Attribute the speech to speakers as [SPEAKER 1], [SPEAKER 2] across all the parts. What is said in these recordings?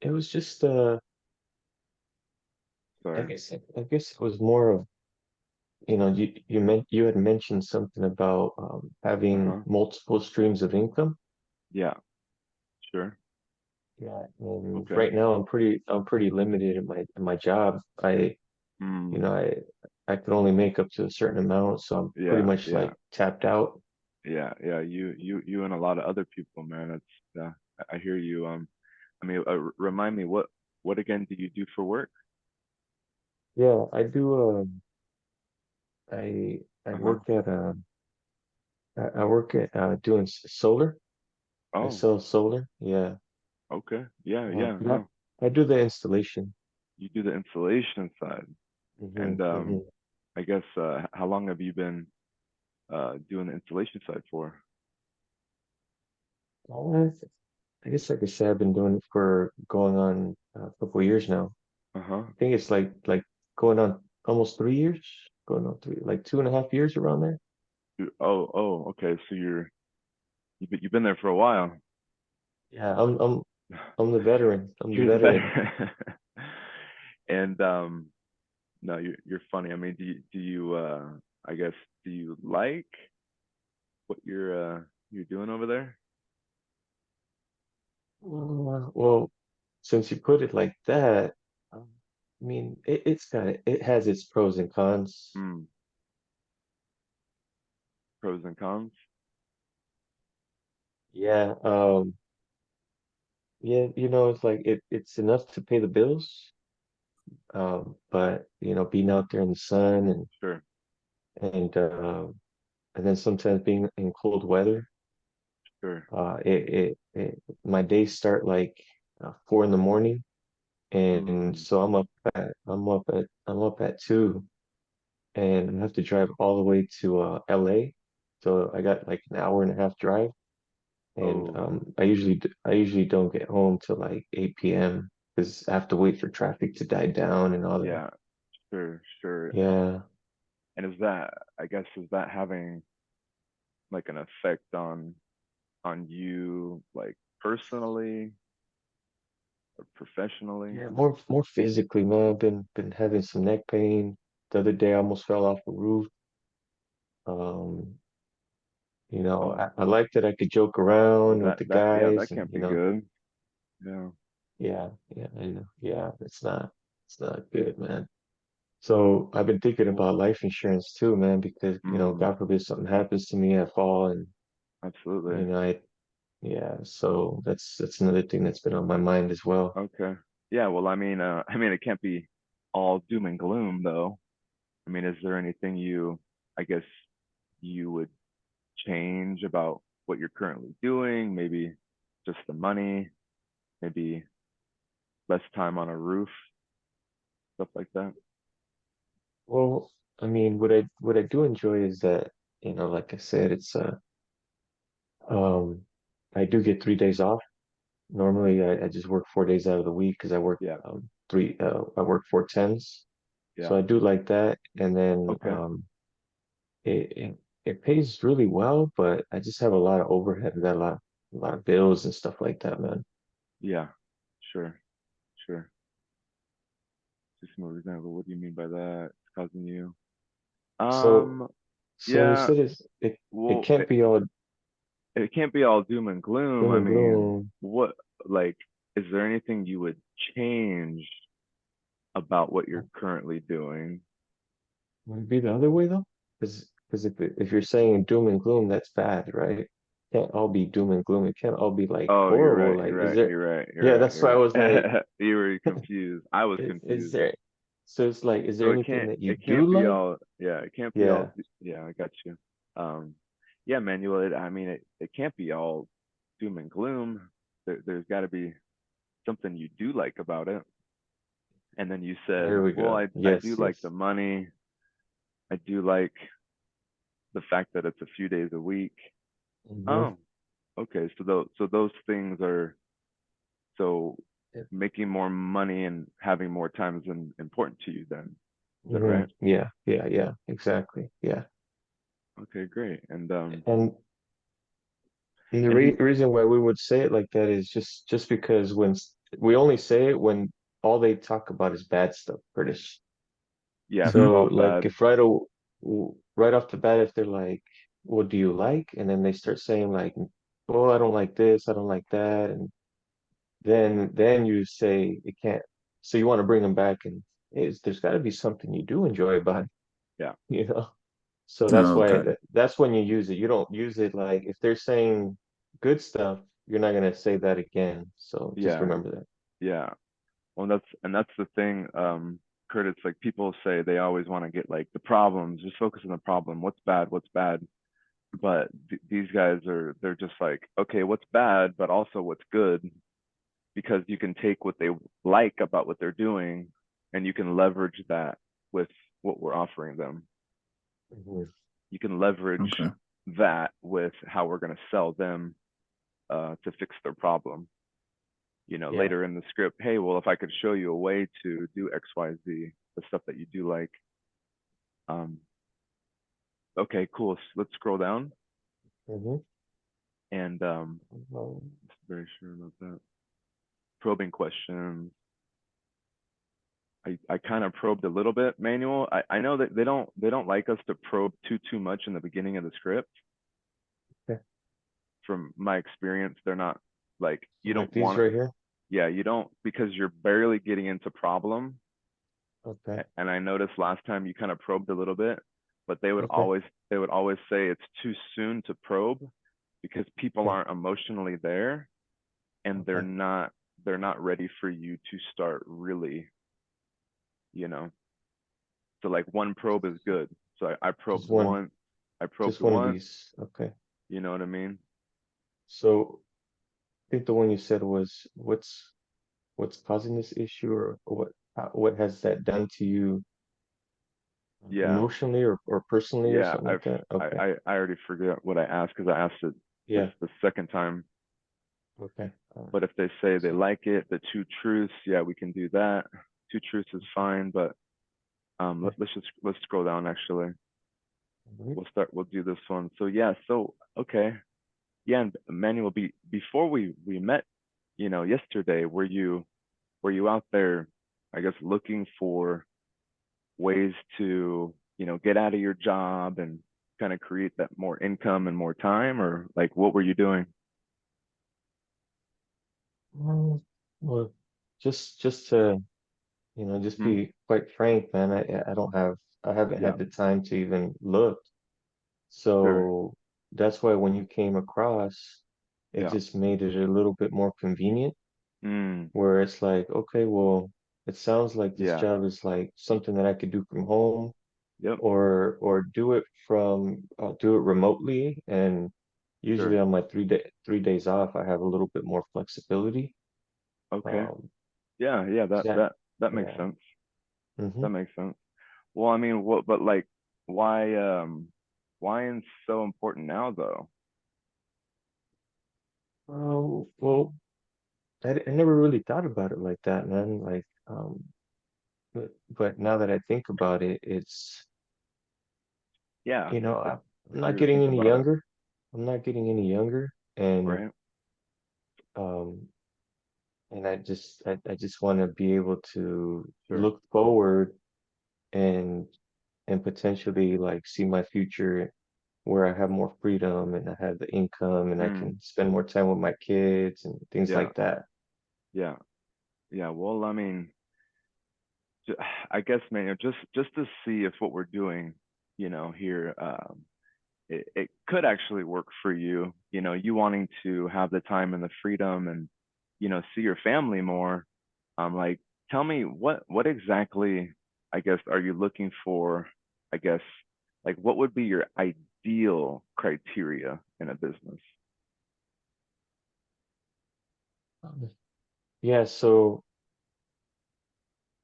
[SPEAKER 1] it was just
[SPEAKER 2] Sorry.
[SPEAKER 1] I guess it was more of, you had mentioned something about having
[SPEAKER 2] Uh-huh.
[SPEAKER 1] multiple streams of income.
[SPEAKER 2] Yeah, sure.
[SPEAKER 1] Yeah, and
[SPEAKER 2] Okay.
[SPEAKER 1] right now I'm pretty limited in my job. You
[SPEAKER 2] Mm,
[SPEAKER 1] know, I could only make up to a certain amount, so I'm pretty
[SPEAKER 2] yeah,
[SPEAKER 1] much
[SPEAKER 2] yeah,
[SPEAKER 1] like tapped out.
[SPEAKER 2] yeah. You and a lot of other people, man. It's I hear you. I mean, remind me what again do you do for work?
[SPEAKER 1] Yeah, I do. I
[SPEAKER 2] Uh-huh.
[SPEAKER 1] work at I work at doing solar. I
[SPEAKER 2] Oh,
[SPEAKER 1] sell solar. Yeah,
[SPEAKER 2] okay. Yeah, yeah,
[SPEAKER 1] but
[SPEAKER 2] no.
[SPEAKER 1] I do the installation.
[SPEAKER 2] You do the installation side.
[SPEAKER 1] Hmm.
[SPEAKER 2] And
[SPEAKER 1] Hmm.
[SPEAKER 2] I guess how long have you been doing the installation side for?
[SPEAKER 1] I guess like I said, I've been doing it for going on a couple of years now.
[SPEAKER 2] Uh-huh.
[SPEAKER 1] I think it's like going on almost 3 years, going on three, like 2.5 years around there.
[SPEAKER 2] Oh, okay. So you've been there for a while.
[SPEAKER 1] Yeah, I'm the veteran. I'm the
[SPEAKER 2] You're the
[SPEAKER 1] veteran.
[SPEAKER 2] best. And no, you're funny. I mean, do you I guess do you like what you're doing over there?
[SPEAKER 1] Well, since you put it like that, I mean, it has its pros and cons.
[SPEAKER 2] Hmm. Pros and cons?
[SPEAKER 1] Yeah, yeah, it's like it's enough to pay the bills. But being out there in the sun
[SPEAKER 2] Sure,
[SPEAKER 1] and uh, and then sometimes being in cold weather,
[SPEAKER 2] sure.
[SPEAKER 1] my days start like 4 in the morning, and
[SPEAKER 2] Hmm.
[SPEAKER 1] so I'm up at 2, and I have to drive all the way to LA. So I got like an hour and a half drive, and
[SPEAKER 2] Oh,
[SPEAKER 1] I usually don't get home till like 8 p.m. because I have to wait for traffic to die down and all that.
[SPEAKER 2] yeah, sure, sure.
[SPEAKER 1] Yeah.
[SPEAKER 2] And I guess, is that having like an effect on you, like personally or professionally?
[SPEAKER 1] Yeah, more physically, man. I've been having some neck pain. The other day I almost fell off the roof. Um,
[SPEAKER 2] Oh,
[SPEAKER 1] I like that I could joke
[SPEAKER 2] well,
[SPEAKER 1] around with the
[SPEAKER 2] yeah,
[SPEAKER 1] guys
[SPEAKER 2] that
[SPEAKER 1] and
[SPEAKER 2] can't be good. Yeah.
[SPEAKER 1] yeah, yeah, I know. Yeah, it's not good, man. So I've been thinking
[SPEAKER 2] Well,
[SPEAKER 1] about life insurance too, man, because
[SPEAKER 2] mm,
[SPEAKER 1] God forbid something happens to me, I fall and
[SPEAKER 2] absolutely.
[SPEAKER 1] you know, I yeah, so that's another thing that's been on my mind as well.
[SPEAKER 2] Okay. Yeah, well, I mean, it can't be all doom and gloom though. I mean, is there anything I guess, you would change about what you're currently doing? Maybe just the money, maybe less time on a roof, stuff like that.
[SPEAKER 1] Well, I mean, what I do enjoy is that, like I said, it's um I do get 3 days off. Normally I just work 4 days out of the week because
[SPEAKER 2] Yeah,
[SPEAKER 1] I work 4 10s.
[SPEAKER 2] yeah.
[SPEAKER 1] So I do like that. And then
[SPEAKER 2] Okay.
[SPEAKER 1] it pays really well, but I just have a lot of overhead. I got a lot of bills and stuff like that, man.
[SPEAKER 2] Yeah, sure, sure. Just more example. What do you mean by that? It's causing you.
[SPEAKER 1] So
[SPEAKER 2] Um,
[SPEAKER 1] so when you
[SPEAKER 2] yeah,
[SPEAKER 1] said it
[SPEAKER 2] well,
[SPEAKER 1] can't be all
[SPEAKER 2] it can't be all doom and gloom.
[SPEAKER 1] doom
[SPEAKER 2] I
[SPEAKER 1] and
[SPEAKER 2] mean,
[SPEAKER 1] gloom,
[SPEAKER 2] like, is there anything you would change about what you're currently doing?
[SPEAKER 1] would it be the other way though? Because if you're saying doom and gloom, that's bad, right? Can't all be doom and gloom. It can't all be like
[SPEAKER 2] Oh, you're
[SPEAKER 1] horrible.
[SPEAKER 2] right. You're
[SPEAKER 1] Like, is
[SPEAKER 2] right.
[SPEAKER 1] there?
[SPEAKER 2] You're right. You're
[SPEAKER 1] Yeah,
[SPEAKER 2] right.
[SPEAKER 1] that's why I
[SPEAKER 2] You're
[SPEAKER 1] was like,
[SPEAKER 2] right. You were confused. I was
[SPEAKER 1] is
[SPEAKER 2] confused.
[SPEAKER 1] there? So it's like, is there
[SPEAKER 2] So
[SPEAKER 1] anything that you
[SPEAKER 2] it
[SPEAKER 1] do
[SPEAKER 2] can't be
[SPEAKER 1] like?
[SPEAKER 2] all, yeah, it can't be all,
[SPEAKER 1] Yeah,
[SPEAKER 2] yeah, I got you. Um, yeah, Manuel, I mean, it can't be all doom and gloom. There's got to be something you do like about it. And then you said,
[SPEAKER 1] there we
[SPEAKER 2] well,
[SPEAKER 1] go.
[SPEAKER 2] I do
[SPEAKER 1] Yes,
[SPEAKER 2] like
[SPEAKER 1] yes.
[SPEAKER 2] the money. I do like the fact that it's a few days a week.
[SPEAKER 1] Hmm.
[SPEAKER 2] Oh, okay. So those things are, so making more money and having more time is important to you then. Is that
[SPEAKER 1] Hmm.
[SPEAKER 2] right?
[SPEAKER 1] Yeah, yeah, yeah. Exactly. Yeah.
[SPEAKER 2] Okay, great.
[SPEAKER 1] And the
[SPEAKER 2] And do
[SPEAKER 1] reason why we would say it like that is just because we only say it when all they talk about is bad stuff, British.
[SPEAKER 2] Yeah, if it's
[SPEAKER 1] So
[SPEAKER 2] all
[SPEAKER 1] like
[SPEAKER 2] bad.
[SPEAKER 1] if right off the bat, if they're like, "What do you like?" and then they start saying like, "Well, I don't like this, I don't like that," and then you say it can't. So you want to bring them back, and there's got to be something you do enjoy about it,
[SPEAKER 2] Yeah,
[SPEAKER 1] you know? So that's
[SPEAKER 3] Oh,
[SPEAKER 1] why
[SPEAKER 3] okay.
[SPEAKER 1] that's when you use it. You don't use it like if they're saying good stuff, you're not gonna say that again. So just
[SPEAKER 2] yeah,
[SPEAKER 1] remember that.
[SPEAKER 2] yeah. Well, that's the thing, Kurt. It's like people say they always want to get like the problems, just focus on the problem. What's bad? What's bad? But these guys they're just like, okay, what's bad, but also what's good, because you can take what they like about what they're doing, and you can leverage that with what we're offering them.
[SPEAKER 1] Mhm.
[SPEAKER 2] You can leverage
[SPEAKER 3] Okay.
[SPEAKER 2] that with how we're going to sell them to fix their problem.
[SPEAKER 1] Yeah.
[SPEAKER 2] Later in the script, hey, well, if I could show you a way to do X, Y, Z, the stuff that you do like. Um, okay, cool. So let's scroll down,
[SPEAKER 1] Hmm.
[SPEAKER 2] and very sure about that. Probing questions. I kind of probed a little bit manual. I know that they don't like us to probe too much in the beginning of the script.
[SPEAKER 1] Okay.
[SPEAKER 2] From my experience, they're not like,
[SPEAKER 1] So
[SPEAKER 2] you
[SPEAKER 1] like
[SPEAKER 2] don't
[SPEAKER 1] these
[SPEAKER 2] want,
[SPEAKER 1] right here.
[SPEAKER 2] yeah, you don't, because you're barely getting into problem.
[SPEAKER 1] Okay.
[SPEAKER 2] And I noticed last time you kind of probed a little bit, but they would
[SPEAKER 1] Okay.
[SPEAKER 2] always they would always say it's too soon to probe because people
[SPEAKER 1] Okay.
[SPEAKER 2] aren't emotionally there, and they're
[SPEAKER 1] Okay.
[SPEAKER 2] not they're not ready for you to start really, you know. So like one probe is good. So I probed
[SPEAKER 1] Just one.
[SPEAKER 2] one, I probed
[SPEAKER 1] Just one of
[SPEAKER 2] once,
[SPEAKER 1] these. Okay.
[SPEAKER 2] you know what I mean?
[SPEAKER 1] So I think the one you said was what's causing this issue, or what has that done to you
[SPEAKER 2] Yeah.
[SPEAKER 1] emotionally or personally or
[SPEAKER 2] Yeah,
[SPEAKER 1] something like that? Okay.
[SPEAKER 2] I already forget what I asked because I asked it this
[SPEAKER 1] Yeah.
[SPEAKER 2] the second time.
[SPEAKER 1] Okay.
[SPEAKER 2] But if they say they
[SPEAKER 1] So,
[SPEAKER 2] like it, the two truths, yeah, we can do that. Two truths is fine, but
[SPEAKER 1] okay.
[SPEAKER 2] let's scroll down actually.
[SPEAKER 1] Mhm.
[SPEAKER 2] We'll do this one. So yeah, so okay. Yeah, and Emmanuel, before we met, yesterday, were you out there, I guess, looking for ways to, get out of your job and kind of create that more income and more time, or like what were you doing?
[SPEAKER 1] Well, well, just to just
[SPEAKER 2] Hmm.
[SPEAKER 1] be quite frank, man. I haven't
[SPEAKER 2] Yeah,
[SPEAKER 1] had the time to even look.
[SPEAKER 2] sure.
[SPEAKER 1] So that's why when you came across, it
[SPEAKER 2] Yeah.
[SPEAKER 1] just made it a little bit more convenient,
[SPEAKER 2] Mm.
[SPEAKER 1] where it's like, okay, well, it sounds like this
[SPEAKER 2] Yeah.
[SPEAKER 1] job is like something that I could do from home
[SPEAKER 2] Yep.
[SPEAKER 1] or do it remotely. And usually
[SPEAKER 2] Sure.
[SPEAKER 1] on my 3 days off, I have a little bit more flexibility.
[SPEAKER 2] Okay.
[SPEAKER 1] Um,
[SPEAKER 2] Yeah. Yeah.
[SPEAKER 1] is
[SPEAKER 2] That
[SPEAKER 1] that
[SPEAKER 2] that that makes
[SPEAKER 1] yeah.
[SPEAKER 2] sense.
[SPEAKER 1] Hmm.
[SPEAKER 2] That makes sense. Well, I mean, what? But like, why is so important now though?
[SPEAKER 1] Oh, well, I never really thought about it like that, man. Like, but now that I think about it, it's,
[SPEAKER 2] Yeah. Let's
[SPEAKER 1] I'm
[SPEAKER 2] hear
[SPEAKER 1] not
[SPEAKER 2] you
[SPEAKER 1] getting
[SPEAKER 2] think
[SPEAKER 1] any
[SPEAKER 2] about it.
[SPEAKER 1] younger. I'm not getting any younger, and
[SPEAKER 2] Right.
[SPEAKER 1] um, I just want to be able to
[SPEAKER 2] Sure.
[SPEAKER 1] look forward and potentially like see my future where I have more freedom and I have the income and I
[SPEAKER 2] Mm.
[SPEAKER 1] can spend more time with my kids and things
[SPEAKER 2] Yeah.
[SPEAKER 1] like that.
[SPEAKER 2] Yeah. Yeah. Well, I mean, I guess, man, just to see if what we're doing, here, it could actually work for you. You wanting to have the time and the freedom and see your family more. Like, tell me what exactly, I guess, are you looking for? I guess, like, what would be your ideal criteria in a business?
[SPEAKER 1] Yeah, so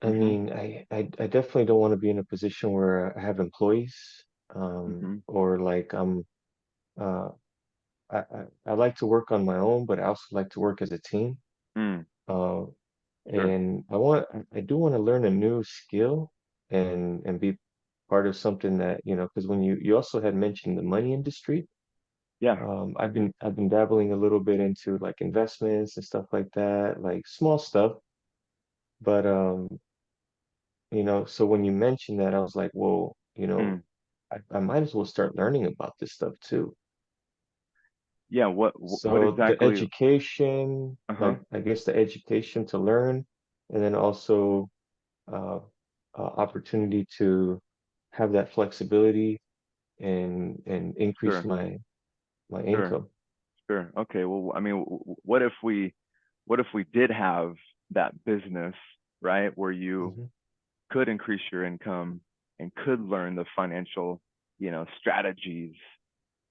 [SPEAKER 1] I
[SPEAKER 2] Mm-hmm.
[SPEAKER 1] mean, I definitely don't want to be in a position where I have employees,
[SPEAKER 2] Mm-hmm.
[SPEAKER 1] or like uh, I like to work on my own, but I also like to work as a team.
[SPEAKER 2] Mm,
[SPEAKER 1] Uh,
[SPEAKER 2] sure.
[SPEAKER 1] and I do want to learn a new skill and be part of something that, because when you also had mentioned the money industry,
[SPEAKER 2] Yeah.
[SPEAKER 1] I've been dabbling a little bit into like investments and stuff like that, like small stuff. But so when you mentioned that, I was like, whoa,
[SPEAKER 2] Mm.
[SPEAKER 1] I might as well start learning about this stuff too.
[SPEAKER 2] Yeah. What
[SPEAKER 1] So the
[SPEAKER 2] exactly?
[SPEAKER 1] education,
[SPEAKER 2] Uh-huh.
[SPEAKER 1] like I guess the education to learn, and then also uh, opportunity to have that flexibility and increase
[SPEAKER 2] Sure.
[SPEAKER 1] my
[SPEAKER 2] Sure.
[SPEAKER 1] income.
[SPEAKER 2] Sure. Okay. Well, I mean, what if we did have that business, right, where you
[SPEAKER 1] Hmm.
[SPEAKER 2] could increase your income and could learn the financial, strategies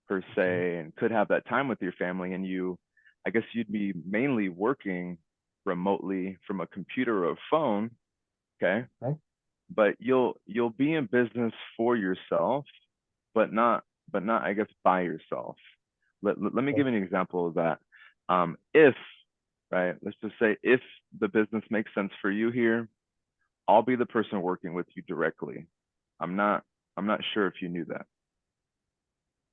[SPEAKER 2] per
[SPEAKER 1] Okay.
[SPEAKER 2] se, and could have that time with your family, and I guess you'd be mainly working remotely from a computer or a phone, okay?
[SPEAKER 1] Right?
[SPEAKER 2] But you'll be in business for yourself, but not I guess by yourself. Let me
[SPEAKER 1] Okay.
[SPEAKER 2] give you an example of that. If right, let's just say if the business makes sense for you here, I'll be the person working with you directly. I'm not I'm not sure if you knew that.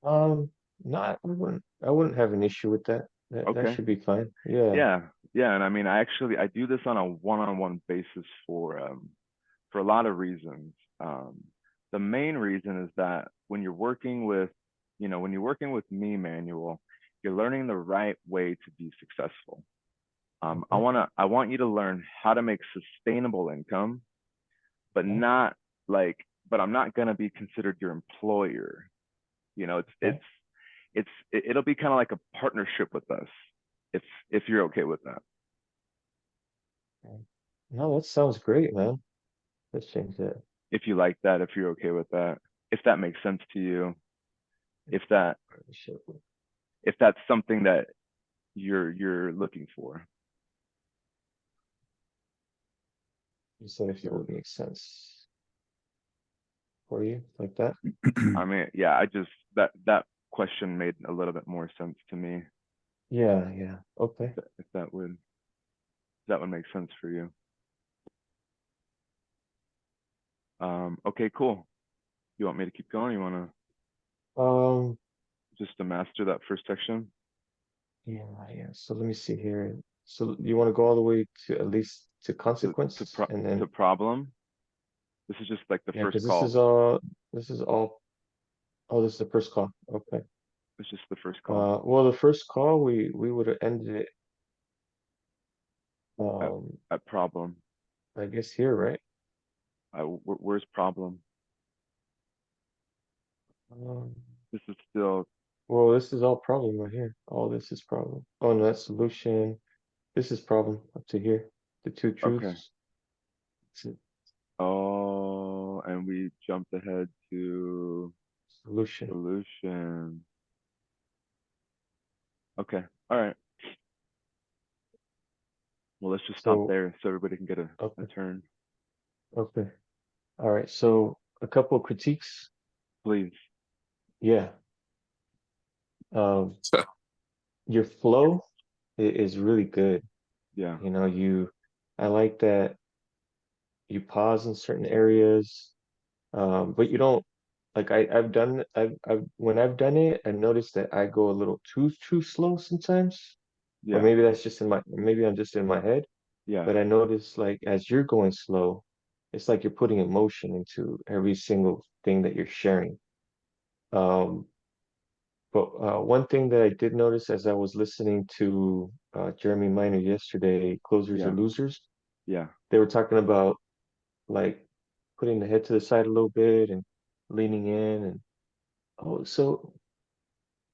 [SPEAKER 1] Um, I wouldn't have an issue with that. That
[SPEAKER 2] Okay.
[SPEAKER 1] should be fine. Yeah.
[SPEAKER 2] Yeah, yeah, and I mean, I do this on a one-on-one basis for a lot of reasons. The main reason is that when you're working with me, Manuel, you're learning the right way to be successful.
[SPEAKER 1] Okay.
[SPEAKER 2] I want you to learn how to make sustainable income, but
[SPEAKER 1] Okay.
[SPEAKER 2] not like, but I'm not gonna be considered your employer. You know,
[SPEAKER 1] Okay.
[SPEAKER 2] it'll be kind of like a partnership with us, if you're okay with that.
[SPEAKER 1] Okay. No, that sounds great, man. Let's change that.
[SPEAKER 2] If you like that, if you're okay with that, if that makes sense to you, if that
[SPEAKER 1] Partnership.
[SPEAKER 2] if that's something that you're looking for.
[SPEAKER 1] You said if it would make sense for you like that.
[SPEAKER 2] I mean, yeah, that question made a little bit more sense to me.
[SPEAKER 1] Yeah, yeah.
[SPEAKER 2] If
[SPEAKER 1] Okay.
[SPEAKER 2] that would make sense for you. Okay, cool. You want me to keep going? You want to
[SPEAKER 1] Um,
[SPEAKER 2] just to master that first section
[SPEAKER 1] yeah, yeah. So let me see here. So you want to go all the way to at least to consequence and
[SPEAKER 2] to
[SPEAKER 1] then
[SPEAKER 2] problem? This is just like the
[SPEAKER 1] yeah,
[SPEAKER 2] first
[SPEAKER 1] because
[SPEAKER 2] call.
[SPEAKER 1] this is all oh, this is the first call. Okay.
[SPEAKER 2] It's just the first call.
[SPEAKER 1] Well, the first call we would have ended it
[SPEAKER 2] At,
[SPEAKER 1] um
[SPEAKER 2] at problem.
[SPEAKER 1] I guess here, right?
[SPEAKER 2] Where's problem?
[SPEAKER 1] Um,
[SPEAKER 2] This is still
[SPEAKER 1] well, this is all problem right here. All this is problem. Oh no, that's solution. This is problem up to here. The two
[SPEAKER 2] okay.
[SPEAKER 1] truths. It's
[SPEAKER 2] Oh, and we jumped ahead to
[SPEAKER 1] solution.
[SPEAKER 2] solution. Okay. All right. Well, let's just stop
[SPEAKER 1] So
[SPEAKER 2] there so everybody can get a
[SPEAKER 1] okay,
[SPEAKER 2] turn.
[SPEAKER 1] okay. All right. So a couple of critiques.
[SPEAKER 2] Please.
[SPEAKER 1] Yeah. Um, your flow is really good.
[SPEAKER 2] Yeah.
[SPEAKER 1] You know, I like that you pause in certain areas, but you don't like I've when I've done it, I noticed that I go a little too slow sometimes. Or
[SPEAKER 2] Yeah.
[SPEAKER 1] maybe that's just maybe I'm just in my head,
[SPEAKER 2] Yeah.
[SPEAKER 1] but I notice like as you're going slow, it's like you're putting emotion into every single thing that you're sharing. Um, but one thing that I did notice as I was listening to Jeremy Miner yesterday, Closers or
[SPEAKER 2] Yeah.
[SPEAKER 1] Losers,
[SPEAKER 2] Yeah.
[SPEAKER 1] they were talking about like putting the head to the side a little bit and leaning in and oh, so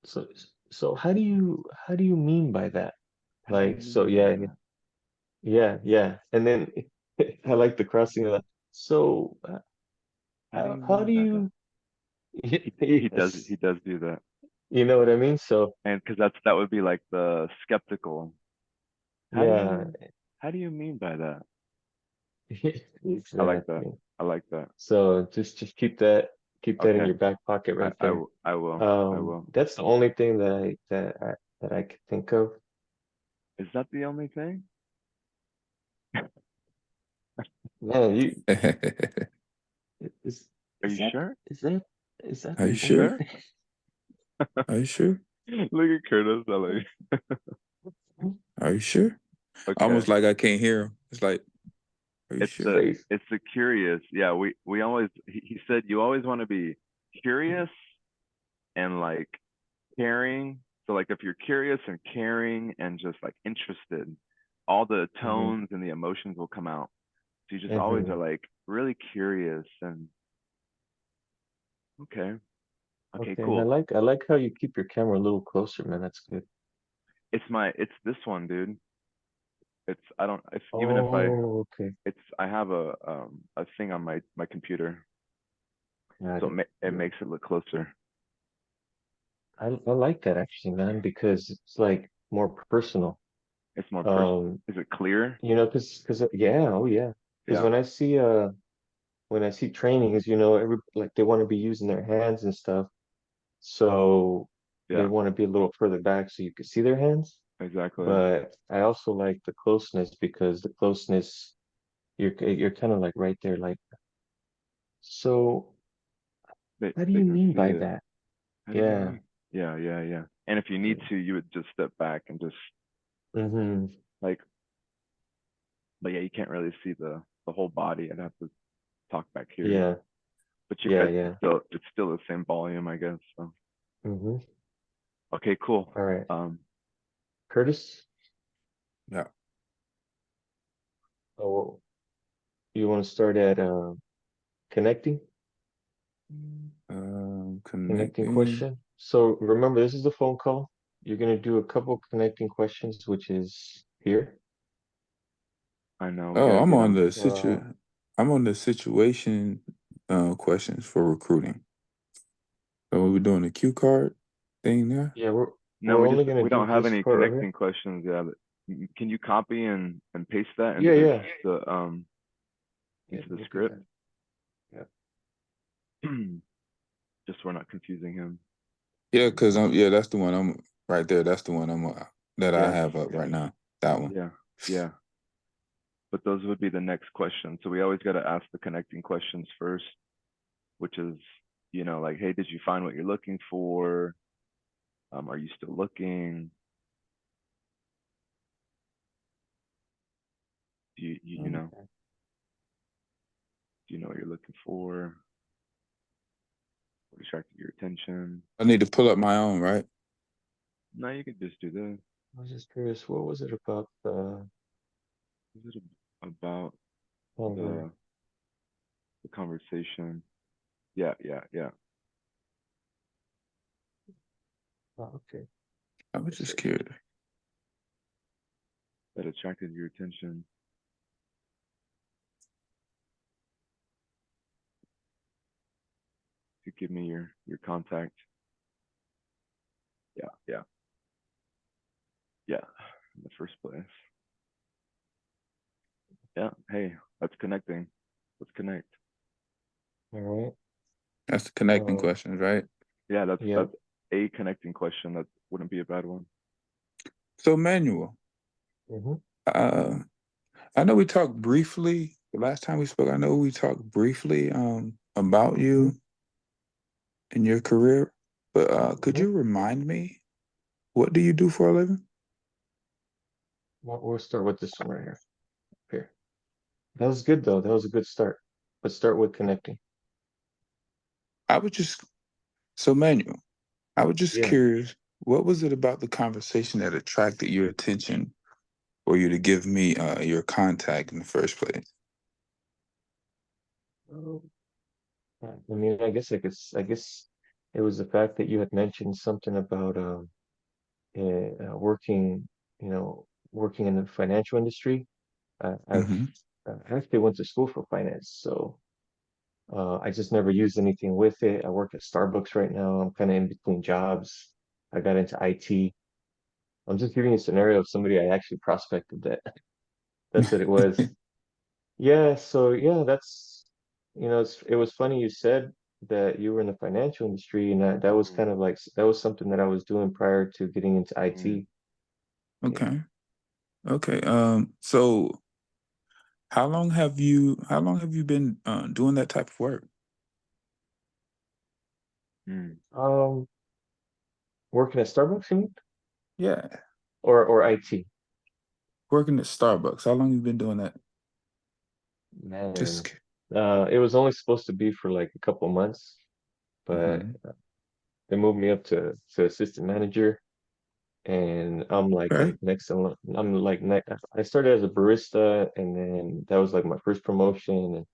[SPEAKER 1] so how do you mean by that?
[SPEAKER 2] How do you
[SPEAKER 1] Like so
[SPEAKER 2] mean by
[SPEAKER 1] yeah,
[SPEAKER 2] that?
[SPEAKER 1] yeah, yeah. And then I like the crossing of that. So
[SPEAKER 2] How do you
[SPEAKER 1] how
[SPEAKER 2] mean
[SPEAKER 1] do
[SPEAKER 2] by that?
[SPEAKER 1] you
[SPEAKER 2] He
[SPEAKER 1] yes,
[SPEAKER 2] does do that.
[SPEAKER 1] you know what I mean? So
[SPEAKER 2] And because that would be like the skeptical. How do
[SPEAKER 1] yeah,
[SPEAKER 2] you how do you mean by that? I like that.
[SPEAKER 1] exactly.
[SPEAKER 2] I like that.
[SPEAKER 1] So just keep that in
[SPEAKER 2] Okay.
[SPEAKER 1] your back pocket right there.
[SPEAKER 2] I will. I will.
[SPEAKER 1] That's the only thing that I could think of.
[SPEAKER 2] Is that the only thing?
[SPEAKER 1] Man, you is
[SPEAKER 2] Are
[SPEAKER 1] is
[SPEAKER 2] you
[SPEAKER 1] that
[SPEAKER 2] sure?
[SPEAKER 1] is that is that
[SPEAKER 3] Are
[SPEAKER 1] the
[SPEAKER 3] you
[SPEAKER 2] You
[SPEAKER 1] only
[SPEAKER 3] sure?
[SPEAKER 2] sure?
[SPEAKER 1] thing?
[SPEAKER 3] Are you sure?
[SPEAKER 2] Look at Curtis. I like,
[SPEAKER 3] Are you sure?
[SPEAKER 2] okay.
[SPEAKER 3] Almost like I can't hear him. It's like, are you
[SPEAKER 2] It's
[SPEAKER 3] sure?
[SPEAKER 2] the
[SPEAKER 1] Face.
[SPEAKER 2] it's the curious. Yeah, we always he said you always want to be curious and like caring. So like if you're curious and caring and just like interested, all the
[SPEAKER 1] Mm-hmm.
[SPEAKER 2] tones and the emotions will come out. So you just always
[SPEAKER 1] Mm-hmm.
[SPEAKER 2] are like really curious and okay. Okay,
[SPEAKER 1] Okay, and
[SPEAKER 2] cool.
[SPEAKER 1] I like how you keep your camera a little closer, man. That's good.
[SPEAKER 2] It's this one, dude. It's I don't if even if I
[SPEAKER 1] Oh, okay.
[SPEAKER 2] it's I have a thing on my computer,
[SPEAKER 1] Got
[SPEAKER 2] so
[SPEAKER 1] it.
[SPEAKER 2] it makes it look closer.
[SPEAKER 1] I like that actually, man, because it's like more personal.
[SPEAKER 2] It's more personal.
[SPEAKER 1] Um,
[SPEAKER 2] Is it clear?
[SPEAKER 1] because yeah, oh yeah. Because
[SPEAKER 2] Yeah,
[SPEAKER 1] when I see trainings, every like they want to be using their hands and stuff, so they
[SPEAKER 2] yeah,
[SPEAKER 1] want to be a little further back so you can see their hands.
[SPEAKER 2] exactly.
[SPEAKER 1] But I also like the closeness because the closeness you're kind of like right there, like so. How do
[SPEAKER 2] They
[SPEAKER 1] you
[SPEAKER 2] can
[SPEAKER 1] mean
[SPEAKER 2] see
[SPEAKER 1] by
[SPEAKER 2] it.
[SPEAKER 1] that?
[SPEAKER 2] How do you
[SPEAKER 1] Yeah.
[SPEAKER 2] mean? Yeah, yeah, yeah. And if you need to, you would just step back and just
[SPEAKER 1] Mm-hmm.
[SPEAKER 2] like, but yeah, you can't really see the whole body. I'd have to talk back here,
[SPEAKER 1] Yeah.
[SPEAKER 2] but you
[SPEAKER 1] Yeah.
[SPEAKER 2] guys
[SPEAKER 1] Yeah.
[SPEAKER 2] it's still the same volume, I guess. So
[SPEAKER 1] Mm-hmm.
[SPEAKER 2] okay, cool.
[SPEAKER 1] All right.
[SPEAKER 2] Um,
[SPEAKER 1] Curtis,
[SPEAKER 3] Yeah.
[SPEAKER 1] oh, you want to start at connecting? Connecting
[SPEAKER 3] Connecting.
[SPEAKER 1] question. So remember, this is the phone call. You're gonna do a couple connecting questions, which is here.
[SPEAKER 2] I know we
[SPEAKER 3] Oh,
[SPEAKER 2] gotta get them.
[SPEAKER 3] I'm on the situation questions for recruiting. So we were doing the cue card thing there.
[SPEAKER 1] Yeah, we're
[SPEAKER 2] No,
[SPEAKER 1] we're only gonna
[SPEAKER 2] we
[SPEAKER 1] do
[SPEAKER 2] don't have
[SPEAKER 1] this
[SPEAKER 2] any
[SPEAKER 1] part right here.
[SPEAKER 2] connecting questions. Yeah, but can you copy and paste that
[SPEAKER 1] Yeah, yeah. Yeah,
[SPEAKER 2] into
[SPEAKER 1] let
[SPEAKER 2] the
[SPEAKER 1] me do
[SPEAKER 2] script?
[SPEAKER 1] that. Yeah.
[SPEAKER 2] Just so we're not confusing him.
[SPEAKER 3] Yeah, because yeah, that's the one I'm right there. That's the one that I
[SPEAKER 2] Yeah,
[SPEAKER 3] have up right now. That one.
[SPEAKER 2] yeah, yeah. But those would be the next questions. So we always got to ask the connecting questions first, which is, like, hey, did you find what you're looking for? Are you still looking? Do
[SPEAKER 1] Okay.
[SPEAKER 2] do you know what you're looking for? What attracted your attention?
[SPEAKER 3] I need to pull up my own, right?
[SPEAKER 2] No, you could just do this.
[SPEAKER 1] I was just curious, what was it about
[SPEAKER 2] Is it about
[SPEAKER 1] over?
[SPEAKER 2] the conversation? Yeah, yeah, yeah.
[SPEAKER 1] Oh, okay.
[SPEAKER 3] I was
[SPEAKER 1] Yes,
[SPEAKER 3] just
[SPEAKER 1] sir.
[SPEAKER 3] curious.
[SPEAKER 2] That attracted your attention. To give me your contact. Yeah, yeah, yeah. In the first place. Yeah. Hey, that's connecting. Let's connect.
[SPEAKER 1] All right.
[SPEAKER 3] That's the connecting
[SPEAKER 1] Um,
[SPEAKER 3] questions, right?
[SPEAKER 2] Yeah, that's
[SPEAKER 1] yep.
[SPEAKER 2] a connecting question. That wouldn't be a bad one.
[SPEAKER 3] So, Manuel,
[SPEAKER 1] Mm-hmm.
[SPEAKER 3] uh, I know we talked briefly the last time we spoke. I know we talked briefly about
[SPEAKER 1] Mm-hmm.
[SPEAKER 3] you and your career, but could
[SPEAKER 1] Mm-hmm.
[SPEAKER 3] you remind me what do you do for a living?
[SPEAKER 1] We'll start with this one right here. Here. That was good though. That was a good start. Let's start with connecting.
[SPEAKER 3] I was just so Manuel. I was just
[SPEAKER 1] Yeah.
[SPEAKER 3] curious. What was it about the conversation that attracted your attention for you to give me your contact in the first place?
[SPEAKER 1] Oh, I mean, I guess it was the fact that you had mentioned something about working, working in the financial industry.
[SPEAKER 3] Mm-hmm.
[SPEAKER 1] I actually went to school for finance, so I just never used anything with it. I work at Starbucks right now. I'm kind of in between jobs. I got into IT. I'm just giving you a scenario of somebody I actually prospected that. That's what it was. Yeah, so yeah, it was funny you said that you were in the financial industry, and that was
[SPEAKER 2] Mm,
[SPEAKER 1] kind of like that was something that I was doing prior to getting into
[SPEAKER 2] mm.
[SPEAKER 1] IT. Yeah.
[SPEAKER 3] Okay. Okay. So how long have you been doing that type of work?
[SPEAKER 2] Mm.
[SPEAKER 1] Um, Working at Starbucks, you mean?
[SPEAKER 3] Yeah,
[SPEAKER 1] Or IT?
[SPEAKER 3] working at Starbucks. How long you been doing that?
[SPEAKER 1] Man,
[SPEAKER 3] Just.
[SPEAKER 1] it was only supposed to be for like a couple months, but
[SPEAKER 3] Mhm.
[SPEAKER 1] they moved me up to assistant manager, and I'm like
[SPEAKER 3] Okay.
[SPEAKER 1] next in, I'm like next. I started as a barista, and then that was like my first promotion,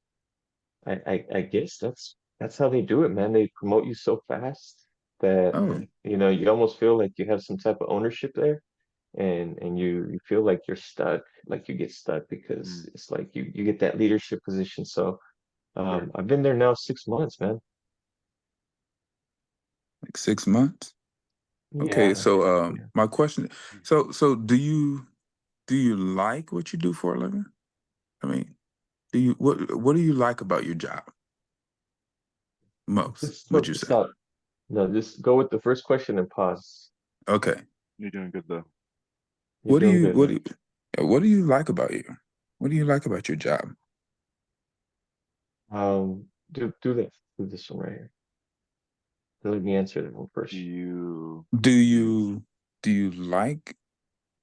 [SPEAKER 1] and I guess that's how they do it, man. They promote you so fast that
[SPEAKER 3] Oh,
[SPEAKER 1] you almost feel like you have some type of ownership there, and you feel like you're stuck, like you get stuck because
[SPEAKER 2] Mm,
[SPEAKER 1] it's like you get that leadership position. So
[SPEAKER 2] sure.
[SPEAKER 1] I've been there now 6 months, man.
[SPEAKER 3] like 6 months. Okay,
[SPEAKER 1] Yeah,
[SPEAKER 3] so
[SPEAKER 1] yeah.
[SPEAKER 3] my question, so do you like what you do for a living? I mean, what do you like about your job most,
[SPEAKER 1] Just
[SPEAKER 3] would you say?
[SPEAKER 1] stop. No, just go with the first question and pause.
[SPEAKER 3] Okay.
[SPEAKER 2] You're doing good though.
[SPEAKER 1] You're
[SPEAKER 3] What do
[SPEAKER 1] doing
[SPEAKER 3] you
[SPEAKER 1] good,
[SPEAKER 3] what do
[SPEAKER 1] man.
[SPEAKER 3] you what do you like about you? What do you like about your job?
[SPEAKER 1] Do this one right here. Let me answer that one
[SPEAKER 2] Do
[SPEAKER 1] first.
[SPEAKER 2] you
[SPEAKER 3] Do
[SPEAKER 2] do
[SPEAKER 3] you do you like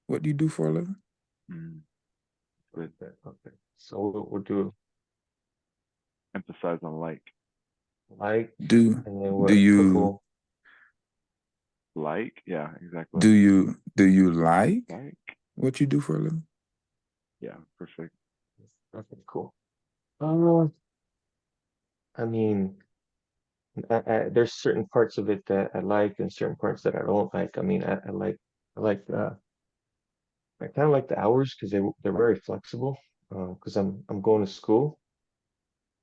[SPEAKER 3] what you do for a living?
[SPEAKER 2] mm, good
[SPEAKER 1] Okay, okay. So we'll do
[SPEAKER 2] emphasize on
[SPEAKER 1] like,
[SPEAKER 3] Do
[SPEAKER 1] and then
[SPEAKER 3] do
[SPEAKER 1] what?
[SPEAKER 3] you
[SPEAKER 1] Cool.
[SPEAKER 2] yeah, exactly.
[SPEAKER 3] do you like
[SPEAKER 2] Like,
[SPEAKER 3] what you do for a living?
[SPEAKER 2] yeah, perfect.
[SPEAKER 1] Okay, cool. Uh, I mean, there's certain parts of it that I like and certain parts that I don't like. I mean, I like I kind of like the hours because they're very flexible. Because I'm going to school.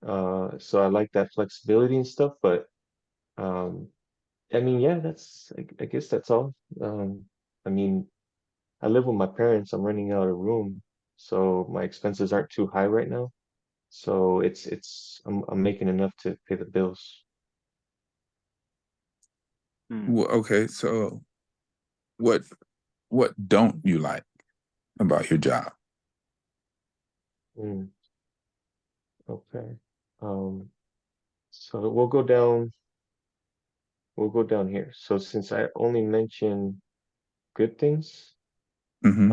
[SPEAKER 1] So I like that flexibility and stuff. But um, I mean, yeah, I guess that's all. I mean, I live with my parents. I'm renting out a room, so my expenses aren't too high right now. So I'm making enough to pay the bills.
[SPEAKER 2] Mm,
[SPEAKER 3] Well, okay, so what what don't you like about your job?
[SPEAKER 1] Mm, okay. Um, so we'll go down here. So since I only mentioned good things,
[SPEAKER 3] Hmm.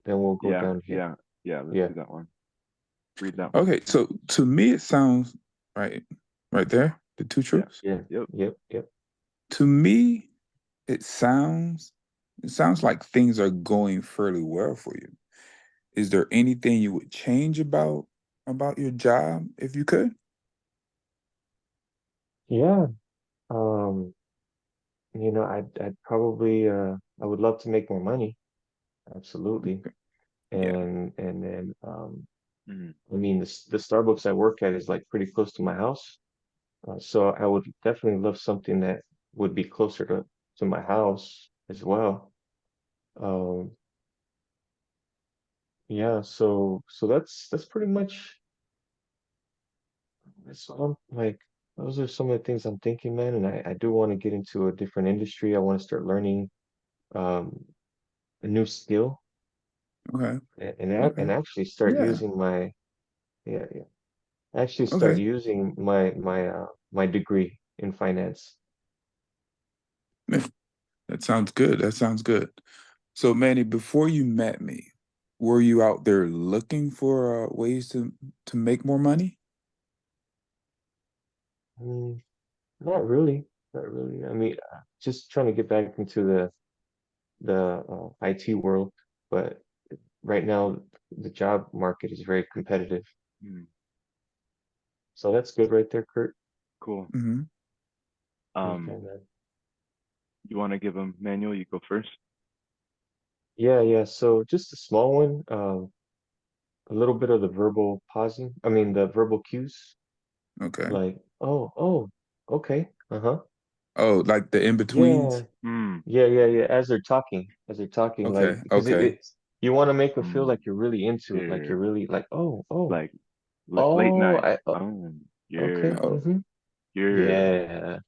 [SPEAKER 1] then we'll go
[SPEAKER 2] yeah,
[SPEAKER 1] down here.
[SPEAKER 2] yeah, yeah. Let's
[SPEAKER 1] Yeah.
[SPEAKER 2] do that one. Read that one.
[SPEAKER 3] Okay, so to me it sounds right there, the two
[SPEAKER 2] Yeah.
[SPEAKER 3] truths.
[SPEAKER 1] Yeah.
[SPEAKER 2] Yep.
[SPEAKER 1] Yep. Yep.
[SPEAKER 3] To me, it sounds it sounds like things are going fairly well for you. Is there anything you would change about your job if you could?
[SPEAKER 1] Yeah. Um, I'd probably I would love to make more money. Absolutely.
[SPEAKER 3] Yeah.
[SPEAKER 1] And then
[SPEAKER 2] Mm,
[SPEAKER 1] I mean the Starbucks I work at is like pretty close to my house. So I would definitely love something that would be closer to my house as well. Um, yeah, so that's pretty much that's all like those are some of the things I'm thinking, man. And I do want to get into a different industry. I want to start learning um a new skill
[SPEAKER 3] Okay.
[SPEAKER 1] and
[SPEAKER 3] Okay.
[SPEAKER 1] actually start
[SPEAKER 3] Yeah.
[SPEAKER 1] using my yeah, yeah. Actually start
[SPEAKER 3] Okay.
[SPEAKER 1] using my degree in finance.
[SPEAKER 3] Man, that sounds good. That sounds good. So, Manny, before you met me, were you out there looking for ways to make more money?
[SPEAKER 1] Mm, not really, not really. I mean, just trying to get back into the IT world, but right now the job market is very competitive.
[SPEAKER 2] mm,
[SPEAKER 1] So that's good right there, Kurt.
[SPEAKER 2] cool.
[SPEAKER 3] Hmm.
[SPEAKER 1] Okay,
[SPEAKER 2] Um,
[SPEAKER 1] man.
[SPEAKER 2] you want to give them manual? You go first.
[SPEAKER 1] Yeah, yeah. So just a small one, a little bit of the verbal pausing. I mean, the verbal cues,
[SPEAKER 3] Okay.
[SPEAKER 1] like, oh, okay, uh-huh.
[SPEAKER 3] Oh, like the in betweens.
[SPEAKER 1] Yeah,
[SPEAKER 2] Mm,
[SPEAKER 1] yeah. As they're talking, like,
[SPEAKER 3] Okay.
[SPEAKER 1] because
[SPEAKER 3] Okay.
[SPEAKER 1] you want to make them feel
[SPEAKER 2] mm,
[SPEAKER 1] like you're really into it, like
[SPEAKER 2] yeah.
[SPEAKER 1] you're really like,
[SPEAKER 2] Like late
[SPEAKER 1] oh,
[SPEAKER 2] night.
[SPEAKER 1] okay,
[SPEAKER 2] Yeah,
[SPEAKER 3] Oh,
[SPEAKER 2] yeah.
[SPEAKER 1] yeah,
[SPEAKER 3] yeah.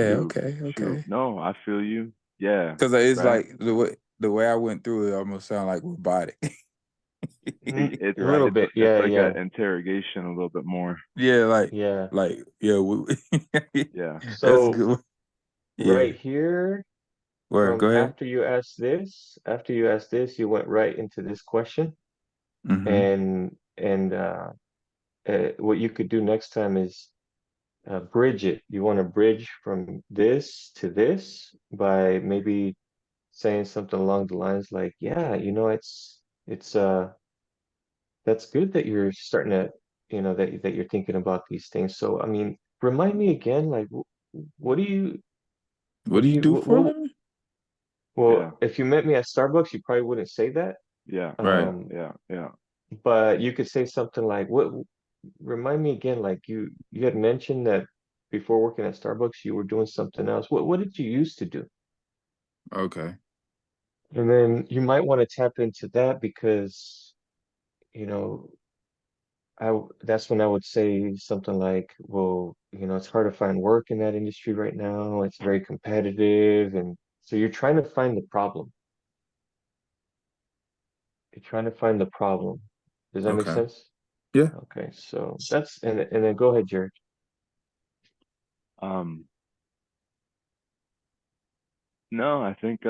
[SPEAKER 2] Shoot,
[SPEAKER 3] Okay.
[SPEAKER 2] shoot.
[SPEAKER 3] Okay.
[SPEAKER 2] No, I feel you. Yeah,
[SPEAKER 3] Because it's
[SPEAKER 2] right.
[SPEAKER 3] like the way I went through it almost sound like robotic.
[SPEAKER 2] It's
[SPEAKER 1] a little bit,
[SPEAKER 2] it's
[SPEAKER 1] yeah,
[SPEAKER 2] like
[SPEAKER 1] yeah,
[SPEAKER 2] an interrogation a little bit more.
[SPEAKER 3] Yeah,
[SPEAKER 1] yeah.
[SPEAKER 3] yeah,
[SPEAKER 2] Yeah.
[SPEAKER 3] that's
[SPEAKER 1] So
[SPEAKER 3] good. Yeah.
[SPEAKER 1] right here,
[SPEAKER 3] Where? Go ahead.
[SPEAKER 1] After you asked this, you went right into this question,
[SPEAKER 3] Mm-hmm.
[SPEAKER 1] and what you could do next time is bridge it. You want to bridge from this to this by maybe saying something along the lines like, "Yeah, it's that's good that you're starting to, that you're thinking about these things." So, I mean, remind me again, like, what do you,
[SPEAKER 3] What do you do for a
[SPEAKER 1] what,
[SPEAKER 3] living?
[SPEAKER 2] Yeah.
[SPEAKER 1] well, if you met me at Starbucks, you probably wouldn't say that.
[SPEAKER 2] Yeah.
[SPEAKER 3] Right.
[SPEAKER 2] Yeah. Yeah. Yeah.
[SPEAKER 1] But you could say something like, remind me again, like you had mentioned that before working at Starbucks, you were doing something else. What did you used to do?
[SPEAKER 3] Okay.
[SPEAKER 1] And then you might want to tap into that because, you know, that's when I would say something like, well, it's hard to find work in that industry right now. It's very competitive. And so you're trying to find the problem. You're trying to find the problem. Does that make
[SPEAKER 3] Okay.
[SPEAKER 1] sense?
[SPEAKER 3] Yeah.
[SPEAKER 1] Okay, so and then go ahead, Jared.
[SPEAKER 2] Um, no, I think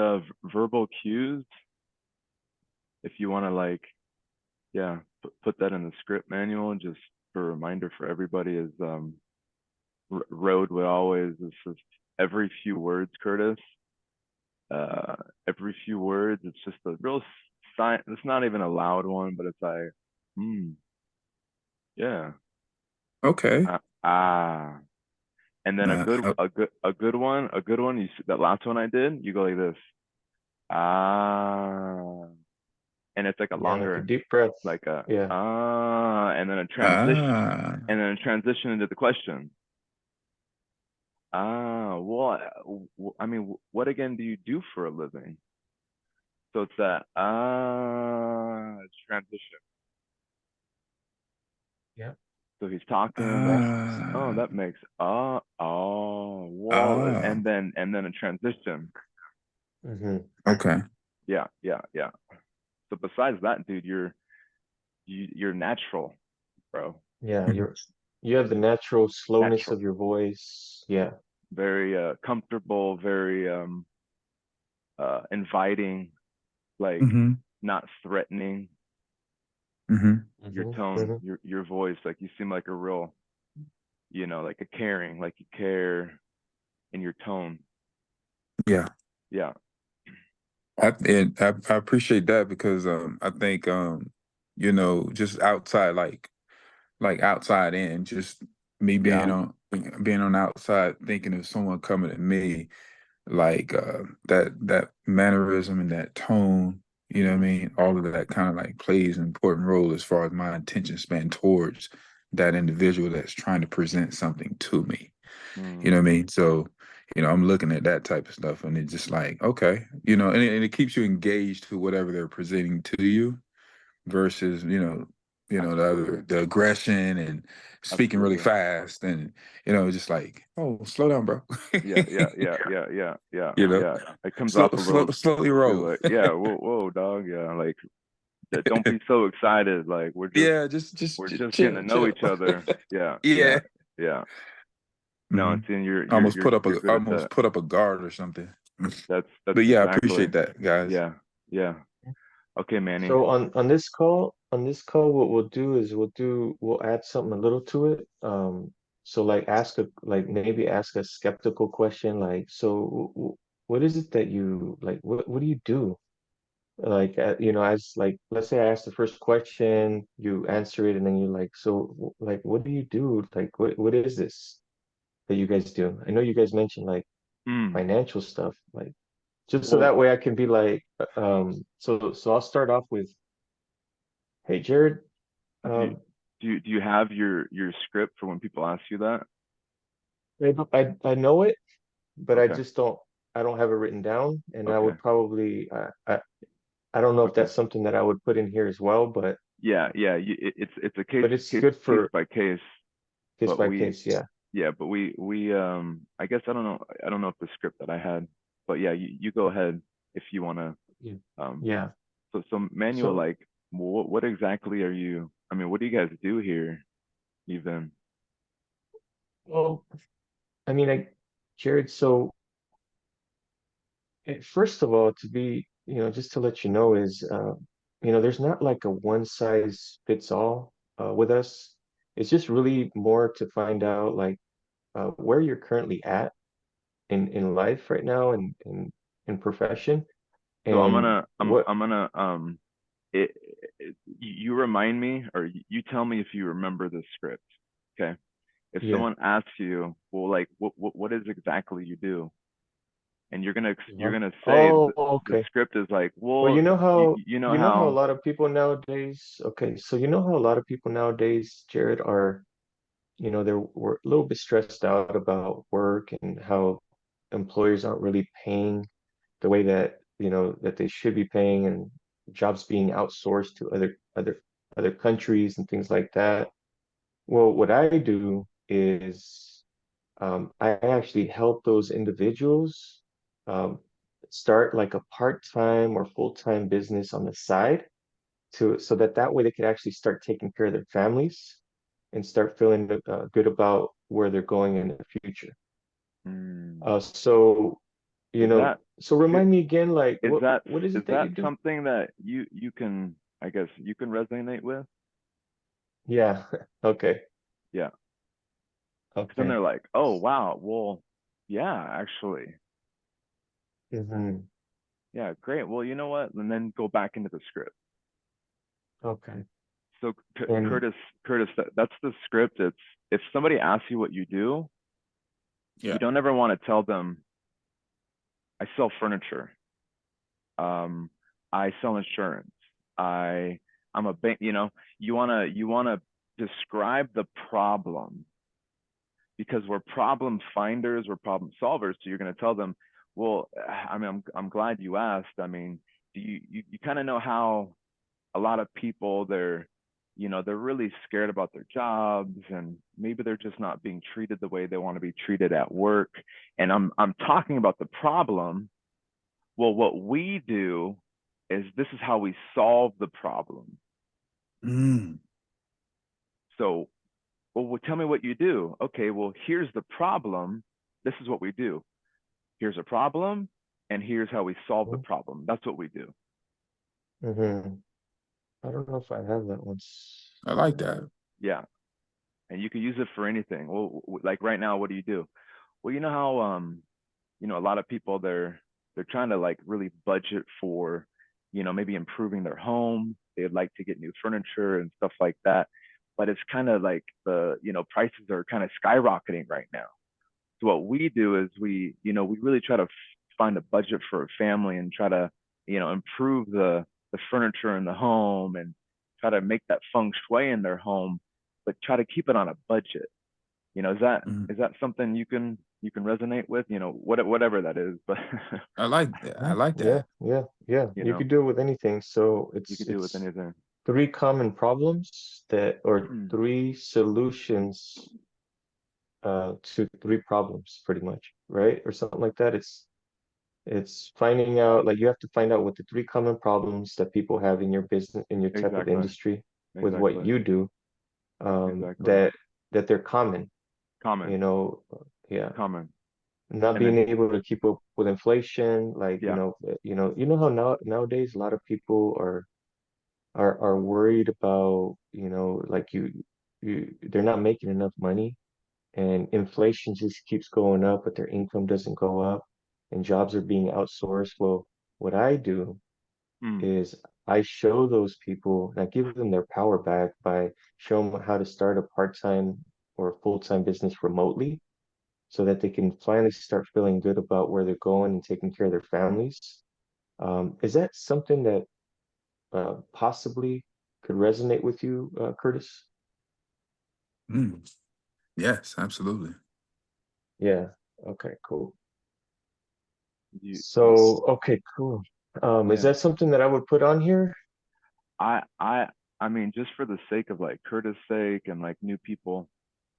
[SPEAKER 2] verbal cues, if you want to like, yeah, put that in the script manual, just for a reminder for everybody is Road would always, is just every few words, Curtis. Uh, every few words, it's just a real sign. It's not even a loud one, but it's like, hmm, yeah,
[SPEAKER 3] Okay.
[SPEAKER 2] ah. And then
[SPEAKER 3] Uh, uh,
[SPEAKER 2] a good one. That last one I did, you go like this, ah, and it's like a
[SPEAKER 1] Yeah, like a
[SPEAKER 2] longer,
[SPEAKER 1] deep breath.
[SPEAKER 2] like a
[SPEAKER 1] Yeah.
[SPEAKER 2] ah,
[SPEAKER 3] ah.
[SPEAKER 2] and then a transition into the question. Ah, well, I mean, what again do you do for a living? So it's that transition.
[SPEAKER 1] Yeah.
[SPEAKER 2] So he's talking. Oh,
[SPEAKER 3] Ah.
[SPEAKER 2] that makes well,
[SPEAKER 3] Ah.
[SPEAKER 2] and then a transition.
[SPEAKER 1] Hmm.
[SPEAKER 3] Okay.
[SPEAKER 2] Yeah, yeah, yeah. So besides that, dude, you're natural, bro.
[SPEAKER 1] Yeah, you have the natural slowness
[SPEAKER 2] Natural.
[SPEAKER 1] of your voice. Yeah.
[SPEAKER 2] Very comfortable, very inviting, like
[SPEAKER 3] Mm-hmm.
[SPEAKER 2] not threatening.
[SPEAKER 3] Mm-hmm.
[SPEAKER 2] Your
[SPEAKER 1] Hmm.
[SPEAKER 2] tone,
[SPEAKER 1] Hmm.
[SPEAKER 2] your voice, like you seem like a real, like a caring, like you care in your tone.
[SPEAKER 3] Yeah.
[SPEAKER 2] Yeah.
[SPEAKER 3] I appreciate that because I think just outside like outside in, just me
[SPEAKER 2] Yeah.
[SPEAKER 3] being on the outside thinking of someone coming at me like that mannerism and that tone, you know what I mean? All of that kind of like plays an important role as far as my attention span towards that individual that's trying to present something to me. You know
[SPEAKER 2] Mm,
[SPEAKER 3] what I mean? So, I'm looking at that type of stuff and it's just like, okay, and it keeps you engaged to whatever they're presenting to you versus,
[SPEAKER 2] absolutely.
[SPEAKER 3] the aggression and speaking really
[SPEAKER 2] Absolutely.
[SPEAKER 3] fast and, just like, oh, slow down, bro.
[SPEAKER 2] Yeah, yeah, yeah, yeah, yeah, yeah,
[SPEAKER 3] you know,
[SPEAKER 2] yeah. It comes off a little
[SPEAKER 3] slowly
[SPEAKER 2] too
[SPEAKER 3] roll.
[SPEAKER 2] like, yeah, whoa, whoa, dog, yeah, like don't be so excited. Like
[SPEAKER 3] Yeah, just
[SPEAKER 2] we're just getting to
[SPEAKER 3] chill,
[SPEAKER 2] know
[SPEAKER 3] chill.
[SPEAKER 2] each other. Yeah, yeah,
[SPEAKER 3] Yeah.
[SPEAKER 2] yeah. No,
[SPEAKER 3] Hmm.
[SPEAKER 2] it's in you're good at
[SPEAKER 3] Almost
[SPEAKER 2] that.
[SPEAKER 3] put up a guard or something.
[SPEAKER 2] That's
[SPEAKER 3] But yeah, I
[SPEAKER 2] exactly.
[SPEAKER 3] appreciate that, guys.
[SPEAKER 2] Yeah, yeah. Okay, Manny.
[SPEAKER 1] So on this call, what we'll do is we'll add something a little to it. So like maybe ask a skeptical question like, so what is it that you like? What do you do? Like, as like, let's say I ask the first question, you answer it, and then you're like, so like, what do you do? Like, what is this that you guys do? I know you guys mentioned like
[SPEAKER 2] Hmm.
[SPEAKER 1] financial stuff, like just so
[SPEAKER 2] Well,
[SPEAKER 1] that way I can be like, so I'll start off with, hey Jared,
[SPEAKER 2] do you
[SPEAKER 1] um,
[SPEAKER 2] do you have your script for when people ask you that?
[SPEAKER 1] I know it, but
[SPEAKER 2] Okay.
[SPEAKER 1] I don't have it written down, and I
[SPEAKER 2] Okay.
[SPEAKER 1] would probably I don't know if
[SPEAKER 2] Okay.
[SPEAKER 1] that's something that I would put in here as well,
[SPEAKER 2] Yeah, yeah. It's a
[SPEAKER 1] but it's
[SPEAKER 2] case
[SPEAKER 1] good
[SPEAKER 2] case
[SPEAKER 1] for
[SPEAKER 2] by case,
[SPEAKER 1] case
[SPEAKER 2] but
[SPEAKER 1] by case, yeah.
[SPEAKER 2] yeah, but we I guess I don't know if the script that I had, but yeah, you go ahead if you want to.
[SPEAKER 1] Yeah.
[SPEAKER 2] Um,
[SPEAKER 1] Yeah.
[SPEAKER 2] so Manuel,
[SPEAKER 1] So,
[SPEAKER 2] like, what exactly are you? I mean, what do you guys do here, even?
[SPEAKER 1] well, I mean, Jared, so First of all, to be, just to let you know is, there's not like a one size fits all with us. It's just really more to find out like where you're currently at in life right now and in profession
[SPEAKER 2] So I'm
[SPEAKER 1] and
[SPEAKER 2] gonna
[SPEAKER 1] what,
[SPEAKER 2] I'm gonna you remind me, or you tell me if you remember the script. Okay. If
[SPEAKER 1] yeah.
[SPEAKER 2] someone asks you, well, like what is exactly you do, and you're
[SPEAKER 1] Huh?
[SPEAKER 2] gonna say
[SPEAKER 1] Oh,
[SPEAKER 2] the
[SPEAKER 1] okay.
[SPEAKER 2] script is like,
[SPEAKER 1] Well,
[SPEAKER 2] well, you know
[SPEAKER 1] you know how a
[SPEAKER 2] how.
[SPEAKER 1] lot of people nowadays, okay, so you know how a lot of people nowadays, Jared, are, we're a little bit stressed out about work and how employers aren't really paying the way that, that they should be paying and jobs being outsourced to other countries and things like that. Well, what I do is I actually help those individuals um, start like a part-time or full-time business on the side so that way they could actually start taking care of their families and start feeling good about where they're going in the future.
[SPEAKER 2] Hmm,
[SPEAKER 1] So,
[SPEAKER 2] is that
[SPEAKER 1] so
[SPEAKER 2] i-
[SPEAKER 1] remind me again, like
[SPEAKER 2] is that
[SPEAKER 1] what is
[SPEAKER 2] is
[SPEAKER 1] it that you
[SPEAKER 2] that
[SPEAKER 1] do?
[SPEAKER 2] something that you can, I guess, you can resonate with?
[SPEAKER 1] Yeah. Okay.
[SPEAKER 2] Yeah. Because then
[SPEAKER 1] Okay.
[SPEAKER 2] they're like, oh wow, well, yeah, actually,
[SPEAKER 1] Hmm.
[SPEAKER 2] yeah, great. Well, you know what? And then go back into the script.
[SPEAKER 1] Okay.
[SPEAKER 2] So
[SPEAKER 1] And
[SPEAKER 2] Curtis, that's the script. It's, if somebody asks you what you do, you
[SPEAKER 3] Yeah.
[SPEAKER 2] don't ever want to tell them, I sell furniture. Um, I sell insurance. I I'm a bank. You wanna describe the problem, because we're problem finders, we're problem solvers. So you're gonna tell them, well, I mean, I'm glad you asked. I mean, do you kind of know how a lot of people, they're really scared about their jobs, and maybe they're just not being treated the way they want to be treated at work. And I'm talking about the problem. Well, what we do is, this is how we solve the problem.
[SPEAKER 3] Mm.
[SPEAKER 2] So, well, tell me what you do. Okay, well, here's the problem. This is what we do. Here's a problem, and here's how we solve the problem. That's what we do.
[SPEAKER 1] hmm I don't know if I have that once.
[SPEAKER 3] I like that.
[SPEAKER 2] Yeah. And you can use it for anything. Well, like right now, what do you do? Well, you know how a lot of people, they're trying to like really budget for, maybe improving their home. They'd like to get new furniture and stuff like that. But it's kind of like prices are kind of skyrocketing right now. So what we do is we really try to find a budget for a family and try to, improve the furniture in the home, and try to make that feng shui in their home, but try to keep it on a budget. Is that
[SPEAKER 3] Mm.
[SPEAKER 2] is that something you can resonate with? Whatever that is, but
[SPEAKER 3] I like that. I
[SPEAKER 1] Yeah,
[SPEAKER 3] like
[SPEAKER 1] yeah,
[SPEAKER 3] that.
[SPEAKER 1] yeah, yeah.
[SPEAKER 2] you
[SPEAKER 1] You
[SPEAKER 2] know,
[SPEAKER 1] could do it with anything. So
[SPEAKER 2] you
[SPEAKER 1] it's
[SPEAKER 2] could do it with anything.
[SPEAKER 1] three common problems or
[SPEAKER 2] Hmm,
[SPEAKER 1] three solutions to three problems, pretty much, right? Or something like that. It's finding out like you have to find out what the three common problems that people have in your business, in your type of
[SPEAKER 2] exactly,
[SPEAKER 1] industry with what
[SPEAKER 2] exactly,
[SPEAKER 1] you do,
[SPEAKER 2] exactly.
[SPEAKER 1] that they're common,
[SPEAKER 2] Common,
[SPEAKER 1] you know, yeah.
[SPEAKER 2] common,
[SPEAKER 1] Not
[SPEAKER 2] and
[SPEAKER 1] being
[SPEAKER 2] then
[SPEAKER 1] able to keep up with inflation, like,
[SPEAKER 2] yeah.
[SPEAKER 1] you know how nowadays a lot of people are worried about, like they're not making enough money and inflation just keeps going up, but their income doesn't go up and jobs are being outsourced. Well, what I do
[SPEAKER 2] Mm,
[SPEAKER 1] is I show those people and I give them their power back by showing them how to start a part-time or full-time business remotely so that they can finally start feeling good about where they're going and taking care of their families. Is that something that possibly could resonate with you, Curtis?
[SPEAKER 3] Mm. Yes, absolutely.
[SPEAKER 1] Yeah. Okay, cool.
[SPEAKER 2] you, you,
[SPEAKER 1] So, okay, cool. Is
[SPEAKER 2] yeah.
[SPEAKER 1] that something that I would put on here?
[SPEAKER 2] I I I mean, just for the sake of like Curtis' sake and like new people,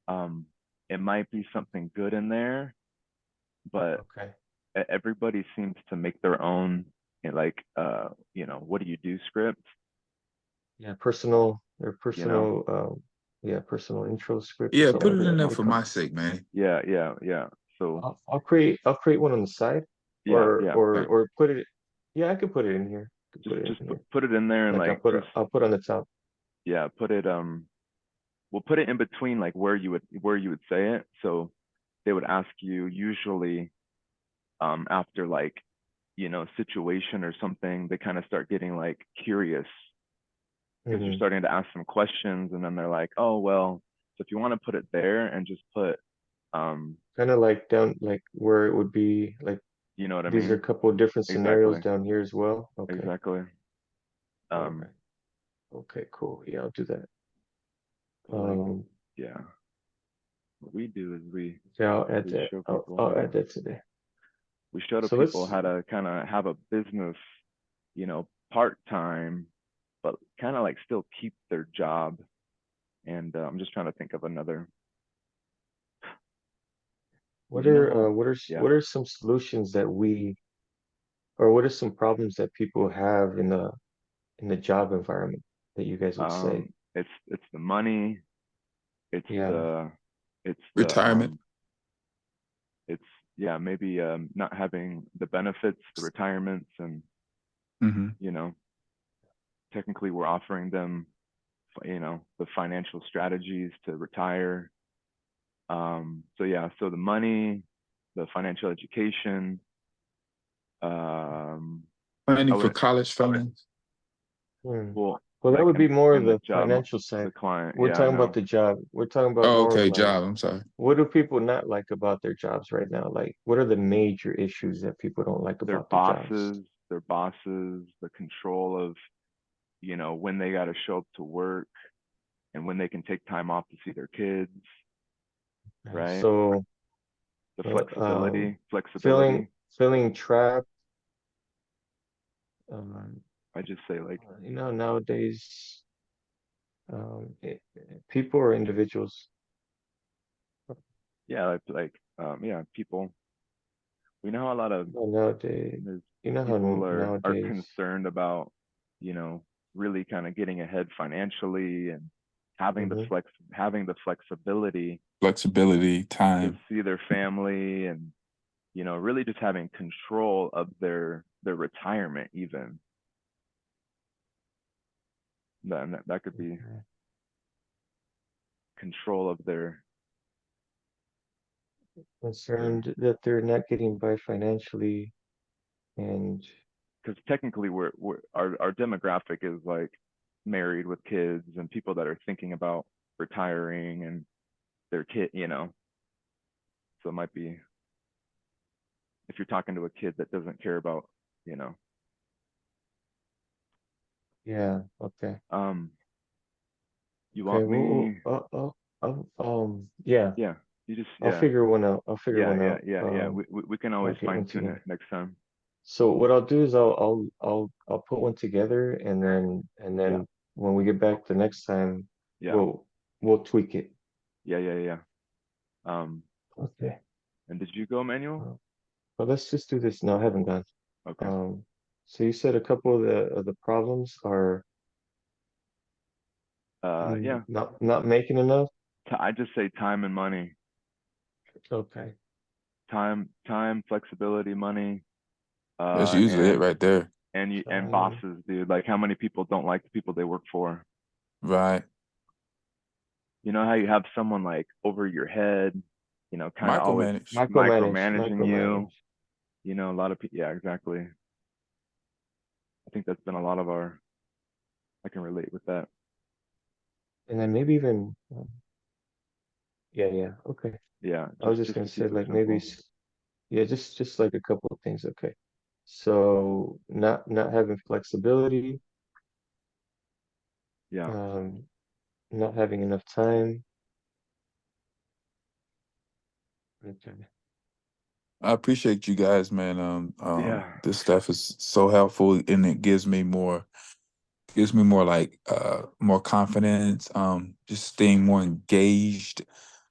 [SPEAKER 2] um, it might be something good in there, but
[SPEAKER 1] Okay.
[SPEAKER 2] everybody seems to make their own, like, what do you do script,
[SPEAKER 1] Yeah, personal or
[SPEAKER 2] you know?
[SPEAKER 1] yeah, personal intro script or
[SPEAKER 3] Yeah,
[SPEAKER 1] something
[SPEAKER 3] put
[SPEAKER 1] like
[SPEAKER 3] it in
[SPEAKER 1] that.
[SPEAKER 3] there
[SPEAKER 1] They
[SPEAKER 3] for
[SPEAKER 1] call
[SPEAKER 3] my sake, man.
[SPEAKER 2] Yeah, yeah, yeah. So
[SPEAKER 1] I'll create one on the side.
[SPEAKER 2] Yeah, yeah, yeah.
[SPEAKER 1] or put it. Yeah, I could put it in here. I could
[SPEAKER 2] Just
[SPEAKER 1] put it
[SPEAKER 2] just
[SPEAKER 1] in
[SPEAKER 2] put
[SPEAKER 1] here.
[SPEAKER 2] put it in there and
[SPEAKER 1] Like
[SPEAKER 2] like just
[SPEAKER 1] I'll put on the top.
[SPEAKER 2] yeah, put it we'll put it in between like where you would say it. So they would ask you usually after like situation or something, they kind of start getting like curious because you're
[SPEAKER 1] Hmm.
[SPEAKER 2] starting to ask them questions, and then they're like, oh well, so if you want to put it there and just put um
[SPEAKER 1] Kind of like down, like where it would be like
[SPEAKER 2] you know what I
[SPEAKER 1] these are a
[SPEAKER 2] mean?
[SPEAKER 1] couple of different scenarios
[SPEAKER 2] Exactly,
[SPEAKER 1] down here as well. Okay.
[SPEAKER 2] exactly.
[SPEAKER 1] Okay.
[SPEAKER 2] um
[SPEAKER 1] Okay, cool. Yeah, I'll do that.
[SPEAKER 2] but like
[SPEAKER 1] Um,
[SPEAKER 2] yeah, what we do is
[SPEAKER 1] yeah, I'll add
[SPEAKER 2] we
[SPEAKER 1] that.
[SPEAKER 2] show people how
[SPEAKER 1] I'll
[SPEAKER 2] to
[SPEAKER 1] add that today.
[SPEAKER 2] we show to
[SPEAKER 1] So
[SPEAKER 2] people
[SPEAKER 1] let's,
[SPEAKER 2] how to kind of have a business, part time, but kind of like still keep their job. And I'm just trying to think of another.
[SPEAKER 1] what
[SPEAKER 2] You know
[SPEAKER 1] are
[SPEAKER 2] how? Yeah.
[SPEAKER 1] what are some solutions that or what are some problems that people have in the job environment that you guys would say?
[SPEAKER 2] It's the money. It's
[SPEAKER 1] Yeah.
[SPEAKER 2] the it's the
[SPEAKER 3] Retirement.
[SPEAKER 2] it's yeah, maybe not having the benefits, the retirements, and
[SPEAKER 3] Hmm.
[SPEAKER 2] you know technically we're offering them the financial strategies to retire. So yeah, so the money, the financial education. Um, I
[SPEAKER 3] Planning for
[SPEAKER 2] would
[SPEAKER 3] college funds.
[SPEAKER 1] Hmm.
[SPEAKER 2] well
[SPEAKER 1] Well, that
[SPEAKER 2] like
[SPEAKER 1] would be more of
[SPEAKER 2] in the
[SPEAKER 1] the
[SPEAKER 2] job,
[SPEAKER 1] financial side.
[SPEAKER 2] the client.
[SPEAKER 1] We're
[SPEAKER 2] Yeah, I
[SPEAKER 1] talking about
[SPEAKER 2] know.
[SPEAKER 1] the job. We're talking about
[SPEAKER 3] Oh,
[SPEAKER 1] more of
[SPEAKER 3] okay,
[SPEAKER 1] like,
[SPEAKER 3] job. I'm sorry.
[SPEAKER 1] what do people not like about their jobs right now? Like, what are the major issues that people don't like
[SPEAKER 2] Their
[SPEAKER 1] about their jobs?
[SPEAKER 2] bosses, the control of, when they got to show up to work and when they can take time off to see their kids,
[SPEAKER 1] Okay.
[SPEAKER 2] right?
[SPEAKER 1] So,
[SPEAKER 2] The
[SPEAKER 1] uh,
[SPEAKER 2] flexibility,
[SPEAKER 1] feeling
[SPEAKER 2] flexibility.
[SPEAKER 1] feeling trapped. Um,
[SPEAKER 2] I just say like,
[SPEAKER 1] nowadays, people or individuals.
[SPEAKER 2] yeah, yeah, people. We know how a lot of
[SPEAKER 1] Nowadays,
[SPEAKER 2] there's
[SPEAKER 1] you know how
[SPEAKER 2] people are
[SPEAKER 1] nowadays.
[SPEAKER 2] concerned about, you know, really kind of getting ahead financially and
[SPEAKER 1] Hmm.
[SPEAKER 2] having the flexibility
[SPEAKER 3] Flexibility,
[SPEAKER 2] to
[SPEAKER 3] time.
[SPEAKER 2] see their family and really just having control of their retirement even. That could be
[SPEAKER 1] Okay.
[SPEAKER 2] control of their
[SPEAKER 1] Concerned that they're not getting by financially, and
[SPEAKER 2] because technically our demographic is like married with kids and people that are thinking about retiring and their kid, so it might be if you're talking to a kid that doesn't care about, you know,
[SPEAKER 1] yeah, okay.
[SPEAKER 2] um, you
[SPEAKER 1] Okay,
[SPEAKER 2] want me,
[SPEAKER 1] yeah,
[SPEAKER 2] yeah, you just,
[SPEAKER 1] I'll
[SPEAKER 2] yeah,
[SPEAKER 1] figure one out. I'll figure
[SPEAKER 2] yeah,
[SPEAKER 1] one
[SPEAKER 2] yeah,
[SPEAKER 1] out.
[SPEAKER 2] yeah, yeah. We can
[SPEAKER 1] I'll
[SPEAKER 2] always
[SPEAKER 1] get
[SPEAKER 2] fine
[SPEAKER 1] one
[SPEAKER 2] tune it
[SPEAKER 1] together.
[SPEAKER 2] next time.
[SPEAKER 1] So what I'll do is I'll put one together, and
[SPEAKER 2] Yeah,
[SPEAKER 1] then when we get back the next time,
[SPEAKER 2] yeah,
[SPEAKER 1] we'll we'll tweak it.
[SPEAKER 2] yeah, yeah, yeah. Um,
[SPEAKER 1] Okay.
[SPEAKER 2] and did you go manual?
[SPEAKER 1] Uh, But let's just do this. No, I haven't gone.
[SPEAKER 2] Okay.
[SPEAKER 1] Um, so you said a couple of the problems are
[SPEAKER 2] Yeah.
[SPEAKER 1] not making enough.
[SPEAKER 2] I just say time and money.
[SPEAKER 1] Okay.
[SPEAKER 2] Time, flexibility, money,
[SPEAKER 3] That's usually it
[SPEAKER 2] and
[SPEAKER 3] right there.
[SPEAKER 2] and
[SPEAKER 1] Time.
[SPEAKER 2] bosses, dude. Like how many people don't like the people they work for?
[SPEAKER 3] Right.
[SPEAKER 2] You know how you have someone like over your head, kind of always
[SPEAKER 3] Micromanage.
[SPEAKER 2] micromanaging you.
[SPEAKER 1] Micromanage.
[SPEAKER 2] A lot of people. Yeah, exactly. I think that's been a lot of our. I can relate with that.
[SPEAKER 1] And then maybe even, yeah, yeah. Okay.
[SPEAKER 2] Yeah,
[SPEAKER 1] I was just
[SPEAKER 2] just
[SPEAKER 1] gonna
[SPEAKER 2] to
[SPEAKER 1] say
[SPEAKER 2] keep it
[SPEAKER 1] like maybe,
[SPEAKER 2] simple.
[SPEAKER 1] yeah, just like a couple of things. Okay. So not having flexibility,
[SPEAKER 2] Yeah,
[SPEAKER 1] um, not having enough time. Okay.
[SPEAKER 3] I appreciate you guys, man.
[SPEAKER 2] yeah,
[SPEAKER 3] This stuff is so helpful, and it gives me more like more confidence. Just staying more engaged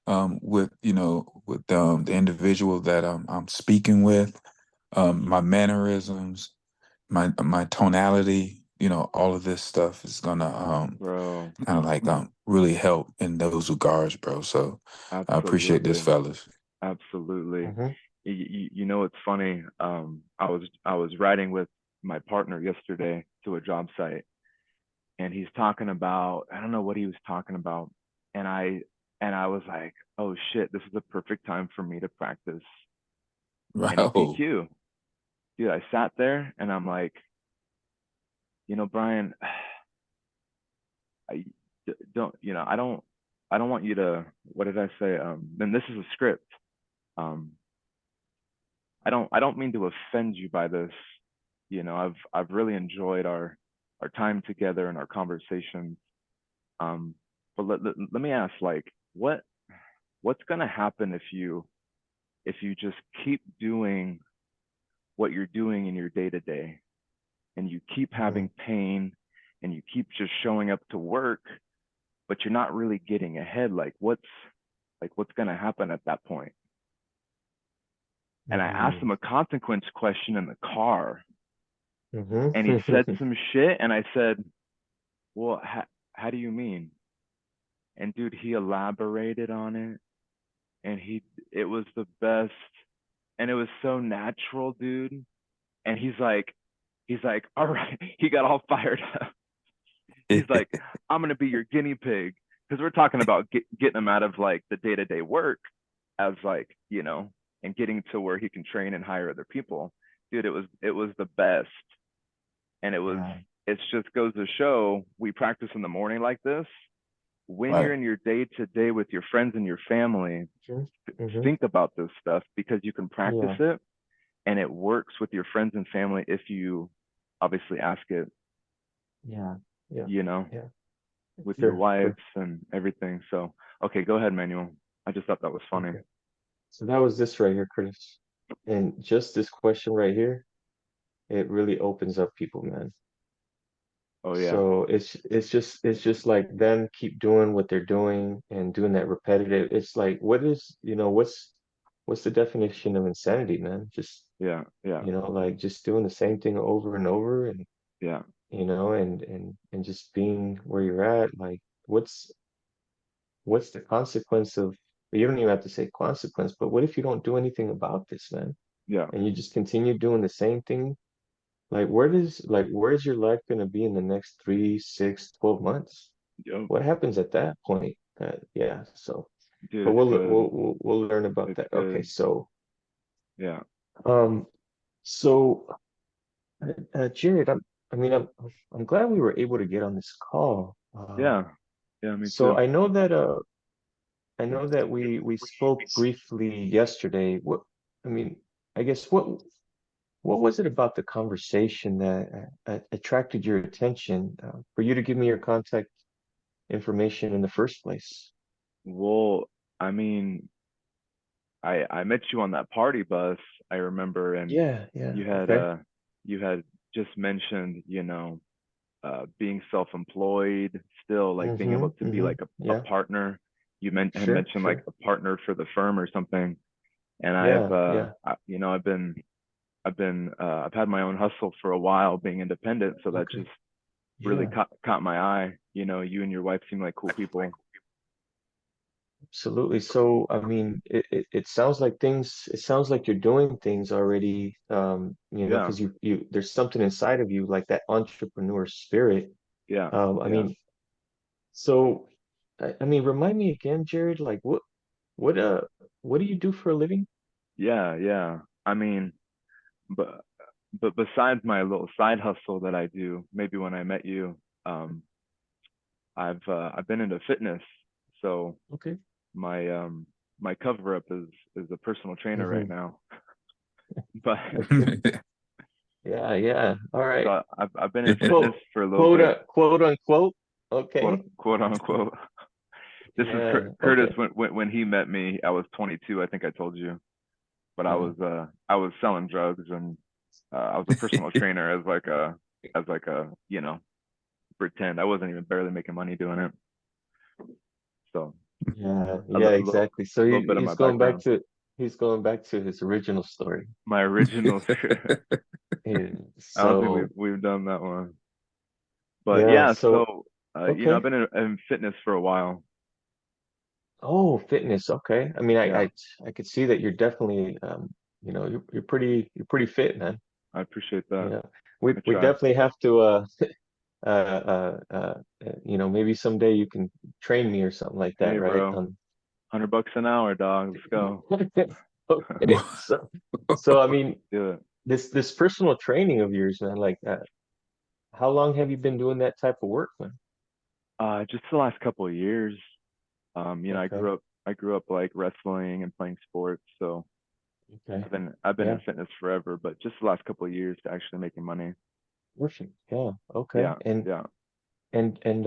[SPEAKER 3] with with the individual that I'm speaking with. My mannerisms, my tonality. All of this stuff is gonna
[SPEAKER 2] bro.
[SPEAKER 3] kind of like really help in those regards, bro. So I appreciate this,
[SPEAKER 2] Absolutely,
[SPEAKER 3] fellas.
[SPEAKER 2] absolutely.
[SPEAKER 1] Mm-hmm.
[SPEAKER 2] You know, it's funny. I was riding with my partner yesterday to a job site, and he's talking about, I don't know what he was talking about, and I was like, oh shit, this is the perfect time for me to practice
[SPEAKER 3] Wow.
[SPEAKER 2] NEPQ. Dude, I sat there and I'm like, Brian, I don't, I don't want you to, what did I say? Then this is a script. Um, I don't mean to offend you by this. I've really enjoyed our time together and our conversations. Um, but let me ask, like, what's gonna happen if you just keep doing what you're doing in your day to day, and you keep
[SPEAKER 1] Mhm.
[SPEAKER 2] having pain, and you keep just showing up to work, but you're not really getting ahead? Like what's gonna happen at that point? And I asked
[SPEAKER 1] Mhm.
[SPEAKER 2] him a consequence question in the car,
[SPEAKER 1] Mhm.
[SPEAKER 2] and he said some shit, and I said, well, how do you mean? And dude, he elaborated on it, and it was the best, and it was so natural, dude. And he's like, all right, he got all fired up. He's like, I'm gonna be your guinea pig, because we're talking about getting him out of like the day to day work, as like, and getting to where he can train and hire other people. Dude, it was the best, and
[SPEAKER 1] Yeah.
[SPEAKER 2] it just goes to show, we practice in the morning like this. When you're
[SPEAKER 3] Right.
[SPEAKER 2] in your day to day with your friends and your family,
[SPEAKER 1] Sure. Mhm.
[SPEAKER 2] think about this stuff, because you can practice
[SPEAKER 1] Yeah.
[SPEAKER 2] it, and it works with your friends and family if you obviously ask it,
[SPEAKER 1] Yeah. Yeah.
[SPEAKER 2] you know,
[SPEAKER 1] Yeah.
[SPEAKER 2] with your
[SPEAKER 1] Sure.
[SPEAKER 2] wives
[SPEAKER 1] Sure.
[SPEAKER 2] and everything. So, okay, go ahead, Manuel. I just thought that was funny.
[SPEAKER 1] Okay. So that was this right here, Curtis. And just this question right here, it really opens up people, man.
[SPEAKER 2] Oh yeah,
[SPEAKER 1] So it's just like them keep doing what they're doing and doing that repetitive. It's like what's the definition of insanity, man? Just
[SPEAKER 2] yeah, yeah,
[SPEAKER 1] like just doing the same thing over and over and
[SPEAKER 2] yeah,
[SPEAKER 1] and just being where you're at. Like what's what's the consequence of you don't even have to say consequence, but what if you don't do anything about this, man?
[SPEAKER 2] yeah.
[SPEAKER 1] And you just continue doing the same thing? Like where's your life gonna be in the next 3, 6, 12 months?
[SPEAKER 2] Yo,
[SPEAKER 1] What happens at that point? Yeah, so
[SPEAKER 2] dude,
[SPEAKER 1] but
[SPEAKER 2] it's good.
[SPEAKER 1] we'll learn about
[SPEAKER 2] It's
[SPEAKER 1] that. Okay,
[SPEAKER 2] good.
[SPEAKER 1] so
[SPEAKER 2] Yeah,
[SPEAKER 1] um so Jared, I'm glad we were able to get on this call.
[SPEAKER 2] yeah, yeah. Me
[SPEAKER 1] So
[SPEAKER 2] too.
[SPEAKER 1] I know that we spoke briefly yesterday. I mean, I guess what was it about the conversation that attracted your attention for you to give me your contact information in the first place?
[SPEAKER 2] Well, I mean, I met you on that party bus, I remember, and
[SPEAKER 1] Yeah, yeah,
[SPEAKER 2] you had
[SPEAKER 1] okay.
[SPEAKER 2] uh you had just mentioned, being self-employed, still like being able to be
[SPEAKER 1] Mm-hmm.
[SPEAKER 2] like a
[SPEAKER 1] Yeah,
[SPEAKER 2] partner. You had
[SPEAKER 1] sure,
[SPEAKER 2] mentioned like
[SPEAKER 1] sure.
[SPEAKER 2] a partner for the firm or something. And
[SPEAKER 1] Yeah, yeah.
[SPEAKER 2] I've had my own hustle for a while, being independent, so that
[SPEAKER 1] Okay.
[SPEAKER 2] just really
[SPEAKER 1] Yeah,
[SPEAKER 2] caught my eye. You and your wife seem like cool people.
[SPEAKER 1] absolutely. So, I mean, it sounds like it sounds like you're doing things already,
[SPEAKER 2] Yeah,
[SPEAKER 1] because there's something inside of you, like that entrepreneur spirit.
[SPEAKER 2] yeah,
[SPEAKER 1] I
[SPEAKER 2] yeah,
[SPEAKER 1] mean, so, I mean, remind me again, Jared, like what, uh, what do you do for a living?
[SPEAKER 2] yeah, yeah. I mean, but besides my little side hustle that I do, maybe when I met you, um, I've been into fitness. So
[SPEAKER 1] Okay.
[SPEAKER 2] my cover up is a personal trainer right
[SPEAKER 1] Hmm.
[SPEAKER 2] now. But
[SPEAKER 1] Okay. Yeah, yeah. All right.
[SPEAKER 2] so I've been in fitness for a little
[SPEAKER 1] Quote,
[SPEAKER 2] bit,
[SPEAKER 1] quote unquote.
[SPEAKER 2] quote
[SPEAKER 1] Okay.
[SPEAKER 2] quote unquote. This is
[SPEAKER 1] Yeah.
[SPEAKER 2] Curtis.
[SPEAKER 1] Okay.
[SPEAKER 2] When he met me, I was 22. I think I told you, but I
[SPEAKER 1] Yeah.
[SPEAKER 2] was I was selling drugs, and I was a personal trainer as like a pretend. I wasn't even barely making money doing it. So
[SPEAKER 1] Yeah.
[SPEAKER 2] a
[SPEAKER 1] Yeah, exactly. So
[SPEAKER 2] little bit of my background,
[SPEAKER 1] he's going back to his original story.
[SPEAKER 2] my original.
[SPEAKER 1] And
[SPEAKER 2] I don't think
[SPEAKER 1] so
[SPEAKER 2] we've done that one, but
[SPEAKER 1] yeah,
[SPEAKER 2] yeah.
[SPEAKER 1] so
[SPEAKER 2] So I've
[SPEAKER 1] okay.
[SPEAKER 2] been in fitness for a while.
[SPEAKER 1] Oh, fitness. Okay. I mean,
[SPEAKER 2] Yeah,
[SPEAKER 1] I could see that you're definitely you're pretty fit, man.
[SPEAKER 2] I appreciate that.
[SPEAKER 1] Yeah, we
[SPEAKER 2] I
[SPEAKER 1] we
[SPEAKER 2] try.
[SPEAKER 1] definitely have to maybe someday you can train me or something like
[SPEAKER 2] Hey,
[SPEAKER 1] that, right?
[SPEAKER 2] bro, $100 an hour, dog. Let's go.
[SPEAKER 1] Okay, so I mean,
[SPEAKER 2] Do it.
[SPEAKER 1] this personal training of yours, man, like how long have you been doing that type of work, man?
[SPEAKER 2] Just the last couple of years.
[SPEAKER 1] Okay,
[SPEAKER 2] I grew up like wrestling and playing sports, so
[SPEAKER 1] okay,
[SPEAKER 2] I've been in
[SPEAKER 1] yeah,
[SPEAKER 2] fitness forever, but just the last couple of years to actually making money.
[SPEAKER 1] perfect, yeah, okay,
[SPEAKER 2] Yeah, yeah.
[SPEAKER 1] and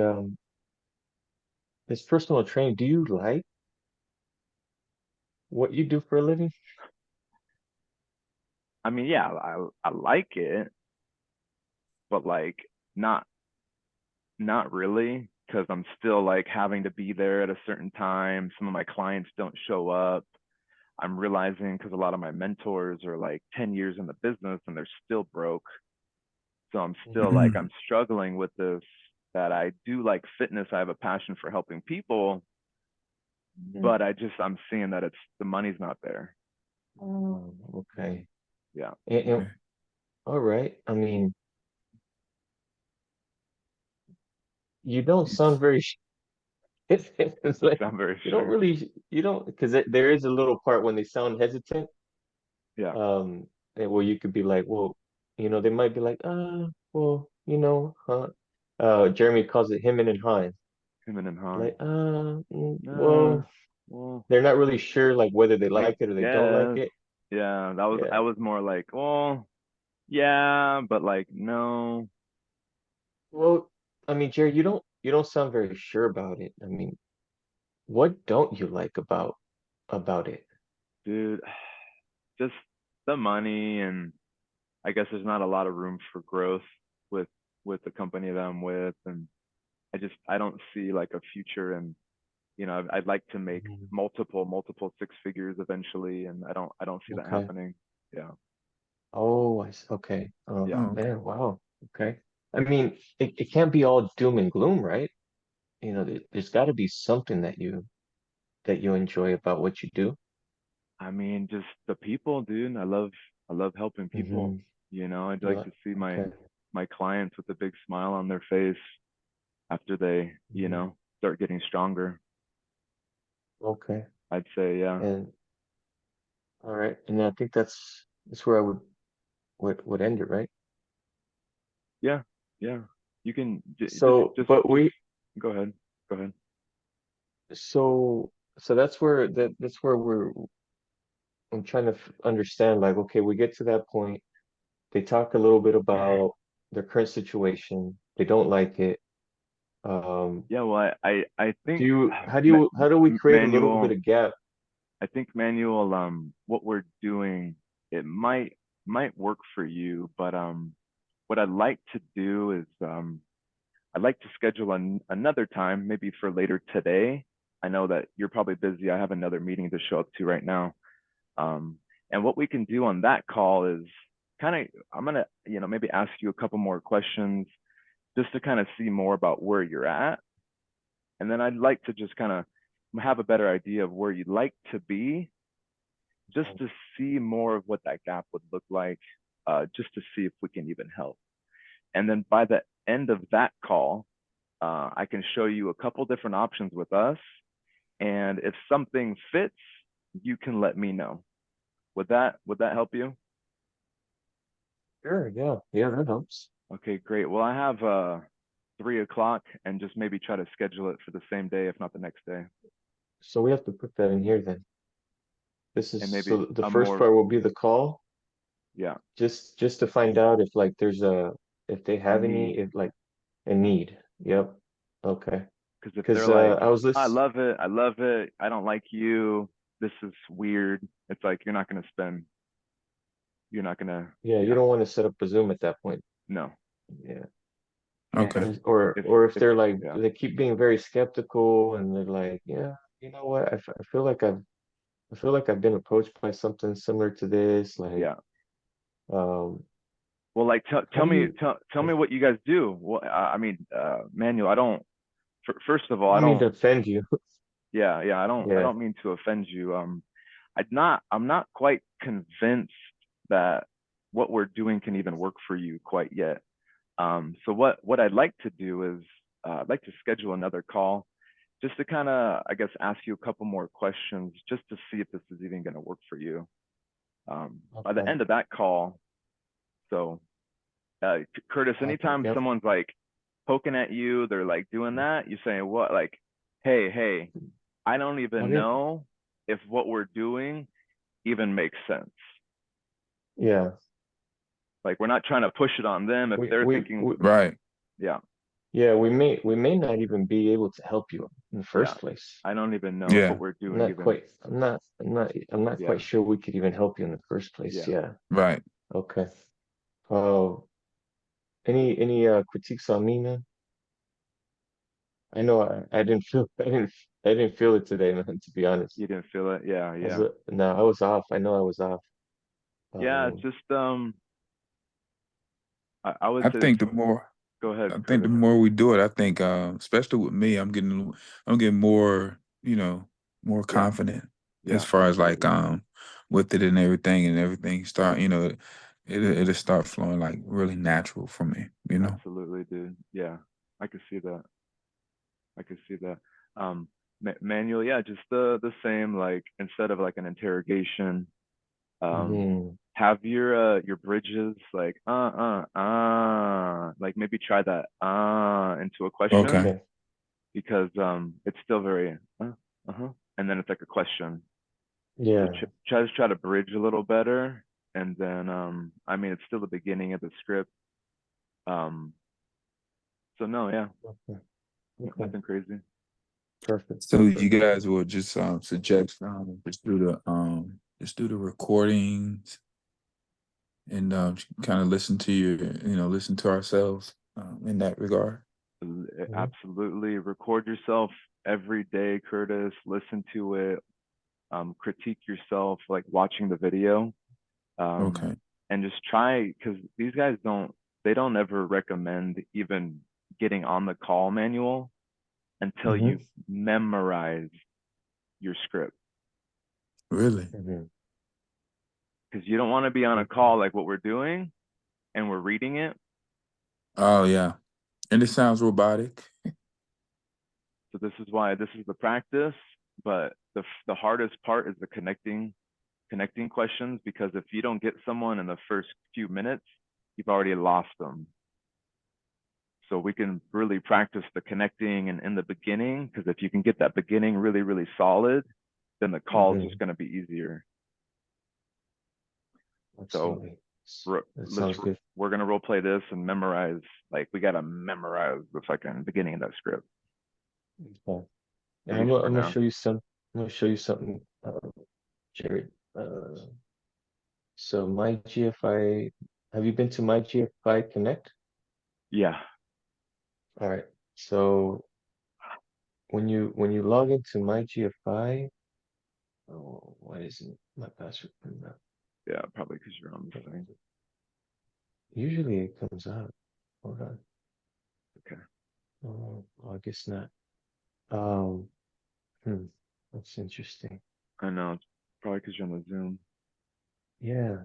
[SPEAKER 1] this personal training, do you like what you do for a living?
[SPEAKER 2] I mean, yeah, I like it, but like not not really, because I'm still like having to be there at a certain time. Some of my clients don't show up. I'm realizing because a lot of my mentors are like 10 years in the business and they're still broke. So I'm still
[SPEAKER 1] Mhm.
[SPEAKER 2] like,
[SPEAKER 3] Mm.
[SPEAKER 2] I'm struggling with this, that I do like fitness. I have a passion for helping people,
[SPEAKER 1] Mhm.
[SPEAKER 2] but I'm seeing that the money's not there.
[SPEAKER 1] Oh, okay.
[SPEAKER 2] Yeah.
[SPEAKER 1] And all right. I mean, you don't sound very. It's like
[SPEAKER 2] So I'm very
[SPEAKER 1] you don't
[SPEAKER 2] sure.
[SPEAKER 1] really, you don't, because there is a little part when they sound hesitant.
[SPEAKER 2] Yeah.
[SPEAKER 1] Um, where you could be like, well, they might be like, well, huh? Jeremy calls it him and high.
[SPEAKER 2] Him and high.
[SPEAKER 1] Like, well,
[SPEAKER 2] Well,
[SPEAKER 1] they're not really sure like whether they
[SPEAKER 2] I
[SPEAKER 1] like it or they don't like
[SPEAKER 2] guess.
[SPEAKER 1] it.
[SPEAKER 2] Yeah. I
[SPEAKER 1] Yeah.
[SPEAKER 2] was more like, well, yeah, but like, no,
[SPEAKER 1] Well, I mean, Jerry, you don't sound very sure about it. I mean, what don't you like about it?
[SPEAKER 2] dude, just the money. And I guess there's not a lot of room for growth with the company that I'm with. And I don't see like a future. And I'd like to make
[SPEAKER 1] Mhm.
[SPEAKER 2] multiple six figures eventually, and I don't see that
[SPEAKER 1] Okay.
[SPEAKER 2] happening. Yeah,
[SPEAKER 1] Oh, okay. Oh,
[SPEAKER 2] yeah.
[SPEAKER 3] Oh, okay.
[SPEAKER 1] man, wow. Okay. I mean, it can't be all doom and gloom, right? There's got to be something that you enjoy about what you do.
[SPEAKER 2] I mean, just the people, dude. I love helping people.
[SPEAKER 1] Mm-hmm.
[SPEAKER 2] I'd
[SPEAKER 1] You
[SPEAKER 2] like
[SPEAKER 1] like,
[SPEAKER 2] to see
[SPEAKER 1] okay.
[SPEAKER 2] my clients with a big smile on their face after they,
[SPEAKER 1] Hmm.
[SPEAKER 2] start getting stronger.
[SPEAKER 1] Okay.
[SPEAKER 2] I'd say, yeah,
[SPEAKER 1] And all right. And I think that's where I would end it, right?
[SPEAKER 2] yeah, yeah. You can
[SPEAKER 1] So, but
[SPEAKER 2] just
[SPEAKER 1] we
[SPEAKER 2] go ahead, go ahead.
[SPEAKER 1] so so that's where I'm trying to understand, like, okay, we get to that point. They talk a little bit about their current situation. They don't like it. Um,
[SPEAKER 2] Yeah, well, I
[SPEAKER 1] do
[SPEAKER 2] think
[SPEAKER 1] you, how do we create a little bit
[SPEAKER 2] Manuel.
[SPEAKER 1] of gap?
[SPEAKER 2] I think Manuel, what we're doing, it might work for you, but what I'd like to do is I'd like to schedule another time, maybe for later today. I know that you're probably busy. I have another meeting to show up to right now. Um, and what we can do on that call is kind of, I'm gonna, maybe ask you a couple more questions just to kind of see more about where you're at. And then I'd like to just kind of have a better idea of where you'd like to be, just to see more of what that gap would look like, just to see if we can even help. And then by the end of that call, I can show you a couple different options with us. And if something fits, you can let me know. Would that help you?
[SPEAKER 1] Sure, yeah, yeah, that helps.
[SPEAKER 2] Okay, great. Well, I have 3 o'clock, and just maybe try to schedule it for the same day, if not the next day.
[SPEAKER 1] So we have to put that in here then. This is
[SPEAKER 2] And maybe
[SPEAKER 1] so the
[SPEAKER 2] a
[SPEAKER 1] first
[SPEAKER 2] more,
[SPEAKER 1] part will be the call,
[SPEAKER 2] yeah,
[SPEAKER 1] just to find out if like if they
[SPEAKER 2] a
[SPEAKER 1] have any
[SPEAKER 2] need.
[SPEAKER 1] if like a need. Yep. Okay.
[SPEAKER 2] Because if they're
[SPEAKER 1] Because
[SPEAKER 2] like,
[SPEAKER 1] I was listening.
[SPEAKER 2] I love it, I don't like you, this is weird, it's like you're not gonna,
[SPEAKER 1] Yeah, you
[SPEAKER 2] yeah,
[SPEAKER 1] don't want to set up a Zoom at that point.
[SPEAKER 2] no.
[SPEAKER 1] Yeah.
[SPEAKER 3] Okay.
[SPEAKER 2] And
[SPEAKER 1] Or
[SPEAKER 2] if
[SPEAKER 1] or if
[SPEAKER 2] if
[SPEAKER 1] they're like
[SPEAKER 2] yeah,
[SPEAKER 1] they keep being very skeptical and they're like, yeah, you know what? I feel like I've been approached by something similar to this. Like,
[SPEAKER 2] yeah.
[SPEAKER 1] um,
[SPEAKER 2] Well, like
[SPEAKER 1] how do you?
[SPEAKER 2] tell me what you guys do. Well, I mean, Manuel, I don't. First of all,
[SPEAKER 1] I
[SPEAKER 2] I
[SPEAKER 1] don't mean
[SPEAKER 2] don't.
[SPEAKER 1] to offend you.
[SPEAKER 2] Yeah, yeah, I
[SPEAKER 1] Yeah.
[SPEAKER 2] don't mean to offend you. I'm not quite convinced that what we're doing can even work for you quite yet. So what I'd like to do is I'd like to schedule another call just to kind of, I guess, ask you a couple more questions just to see if this is even going to work for you. By the
[SPEAKER 1] Okay.
[SPEAKER 2] end of that call, so Curtis, anytime
[SPEAKER 1] Yep.
[SPEAKER 2] someone's like poking at you, they're like doing that, you saying what, like, hey, I don't even
[SPEAKER 1] Okay.
[SPEAKER 2] know if what we're doing even makes sense.
[SPEAKER 1] Yeah.
[SPEAKER 2] Like, we're not trying to push it on them if they're thinking,
[SPEAKER 1] We
[SPEAKER 3] Right.
[SPEAKER 2] yeah,
[SPEAKER 1] yeah, we may not even be able to help you in the
[SPEAKER 2] yeah,
[SPEAKER 1] first place.
[SPEAKER 2] I don't even know if what
[SPEAKER 3] Yeah.
[SPEAKER 2] we're
[SPEAKER 1] I'm
[SPEAKER 2] doing
[SPEAKER 1] not
[SPEAKER 2] even,
[SPEAKER 1] quite I'm not
[SPEAKER 2] yeah,
[SPEAKER 1] quite sure we could even help you in the first place.
[SPEAKER 2] yeah,
[SPEAKER 1] Yeah.
[SPEAKER 3] Right.
[SPEAKER 1] Okay. Oh, any critiques on me, man? I know I didn't feel I didn't feel it today, man, to be honest.
[SPEAKER 2] you didn't feel it, yeah,
[SPEAKER 1] I was
[SPEAKER 2] yeah,
[SPEAKER 1] no, I was off. I know I was off.
[SPEAKER 2] yeah. It's
[SPEAKER 1] Um,
[SPEAKER 2] just I would
[SPEAKER 3] I
[SPEAKER 2] say this.
[SPEAKER 3] think the more
[SPEAKER 2] Go ahead,
[SPEAKER 3] I think the
[SPEAKER 2] Curtis.
[SPEAKER 3] more we do it, I think, especially with me, I'm getting more, more
[SPEAKER 2] Yeah,
[SPEAKER 3] confident as
[SPEAKER 2] yeah,
[SPEAKER 3] far as like,
[SPEAKER 2] absolutely,
[SPEAKER 3] with it and everything start, it'll start flowing like really natural for me,
[SPEAKER 2] absolutely, dude. Yeah, I could see that. I could see that. Manual, yeah, just the same. Like, instead of like an interrogation,
[SPEAKER 1] mhm.
[SPEAKER 2] have your bridges like like maybe try that into a question,
[SPEAKER 3] Okay.
[SPEAKER 1] Okay.
[SPEAKER 2] because it's still very uh-huh, and then it's like a question. So
[SPEAKER 1] Yeah.
[SPEAKER 2] try to bridge a little better, and then I mean, it's still the beginning of the script. Um, so no, yeah,
[SPEAKER 1] Okay. Okay.
[SPEAKER 2] nothing crazy.
[SPEAKER 1] Perfect.
[SPEAKER 3] So you
[SPEAKER 1] Perfect.
[SPEAKER 3] guys will just suggest just do the recordings and kind of listen to listen to ourselves in that regard.
[SPEAKER 1] Mhm.
[SPEAKER 2] Absolutely. Record yourself every day, Curtis. Listen to it. Critique yourself, like watching the video. Um,
[SPEAKER 3] Okay.
[SPEAKER 2] and just try, because these guys they don't ever recommend even getting on the call manual until
[SPEAKER 1] Mhm.
[SPEAKER 2] you memorize your script.
[SPEAKER 3] Really?
[SPEAKER 1] Mhm.
[SPEAKER 2] Because you don't want to be on a
[SPEAKER 1] Okay.
[SPEAKER 2] call like what we're doing and we're reading it.
[SPEAKER 3] Oh yeah. And it sounds robotic.
[SPEAKER 2] So this is why this is the practice. But the hardest part is the connecting questions, because if you don't get someone in the first few minutes, you've already lost them. So we can really practice the connecting and in the beginning, because if you can get that beginning really, really solid, then the call is just
[SPEAKER 1] Mhm.
[SPEAKER 2] going to be easier. So
[SPEAKER 1] Absolutely. That
[SPEAKER 2] let's
[SPEAKER 1] sounds good.
[SPEAKER 2] we're going to role play this and memorize. Like, we got to memorize the fucking beginning of that script,
[SPEAKER 1] Okay.
[SPEAKER 2] at
[SPEAKER 1] And
[SPEAKER 2] least for
[SPEAKER 1] I'm gonna
[SPEAKER 2] now.
[SPEAKER 1] show you I'm gonna show you something, Jared. So my GFI, have you been to my GFI Connect?
[SPEAKER 2] Yeah,
[SPEAKER 1] All right. So when you log into my GFI, oh, why isn't my password coming up?
[SPEAKER 2] yeah, probably because you're on this thing.
[SPEAKER 1] Usually it comes out. Hold on.
[SPEAKER 2] Okay,
[SPEAKER 1] Oh, I guess not. Um, hmm, that's interesting.
[SPEAKER 2] I know, it's probably because you're on the Zoom.
[SPEAKER 1] Yeah,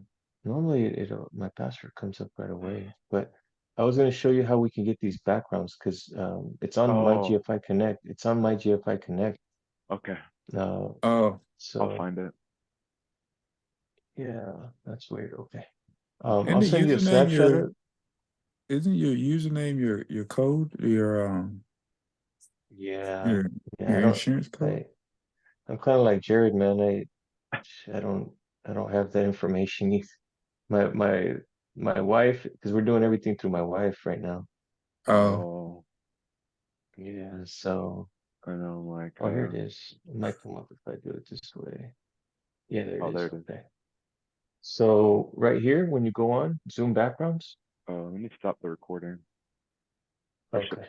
[SPEAKER 1] normally my password comes up right away, but I was going to show you how we can get these backgrounds because it's on my
[SPEAKER 2] Oh,
[SPEAKER 1] GFI Connect. It's on my GFI Connect.
[SPEAKER 2] okay,
[SPEAKER 1] Uh,
[SPEAKER 3] Oh,
[SPEAKER 2] I'll
[SPEAKER 1] so
[SPEAKER 2] find it.
[SPEAKER 1] yeah, that's weird. Okay.
[SPEAKER 3] and
[SPEAKER 1] I'll
[SPEAKER 3] the
[SPEAKER 1] send you a
[SPEAKER 3] username
[SPEAKER 1] snapshot
[SPEAKER 3] your
[SPEAKER 1] of,
[SPEAKER 3] isn't your username your code,
[SPEAKER 1] yeah,
[SPEAKER 3] your
[SPEAKER 1] yeah,
[SPEAKER 3] your insurance code?
[SPEAKER 1] I'm kind of like Jared, man. I don't, I don't have that information. My, my, my wife, because we're doing everything through my wife right now.
[SPEAKER 3] Oh,
[SPEAKER 2] Oh,
[SPEAKER 1] Yeah, so,
[SPEAKER 2] I know, like
[SPEAKER 1] oh, here it is. It might come up if I do it this way. Yeah, there it
[SPEAKER 2] oh, there
[SPEAKER 1] is.
[SPEAKER 2] it is.
[SPEAKER 1] Okay. So right here, when you go on Zoom backgrounds,
[SPEAKER 2] Let me stop the recording. Or should
[SPEAKER 1] okay.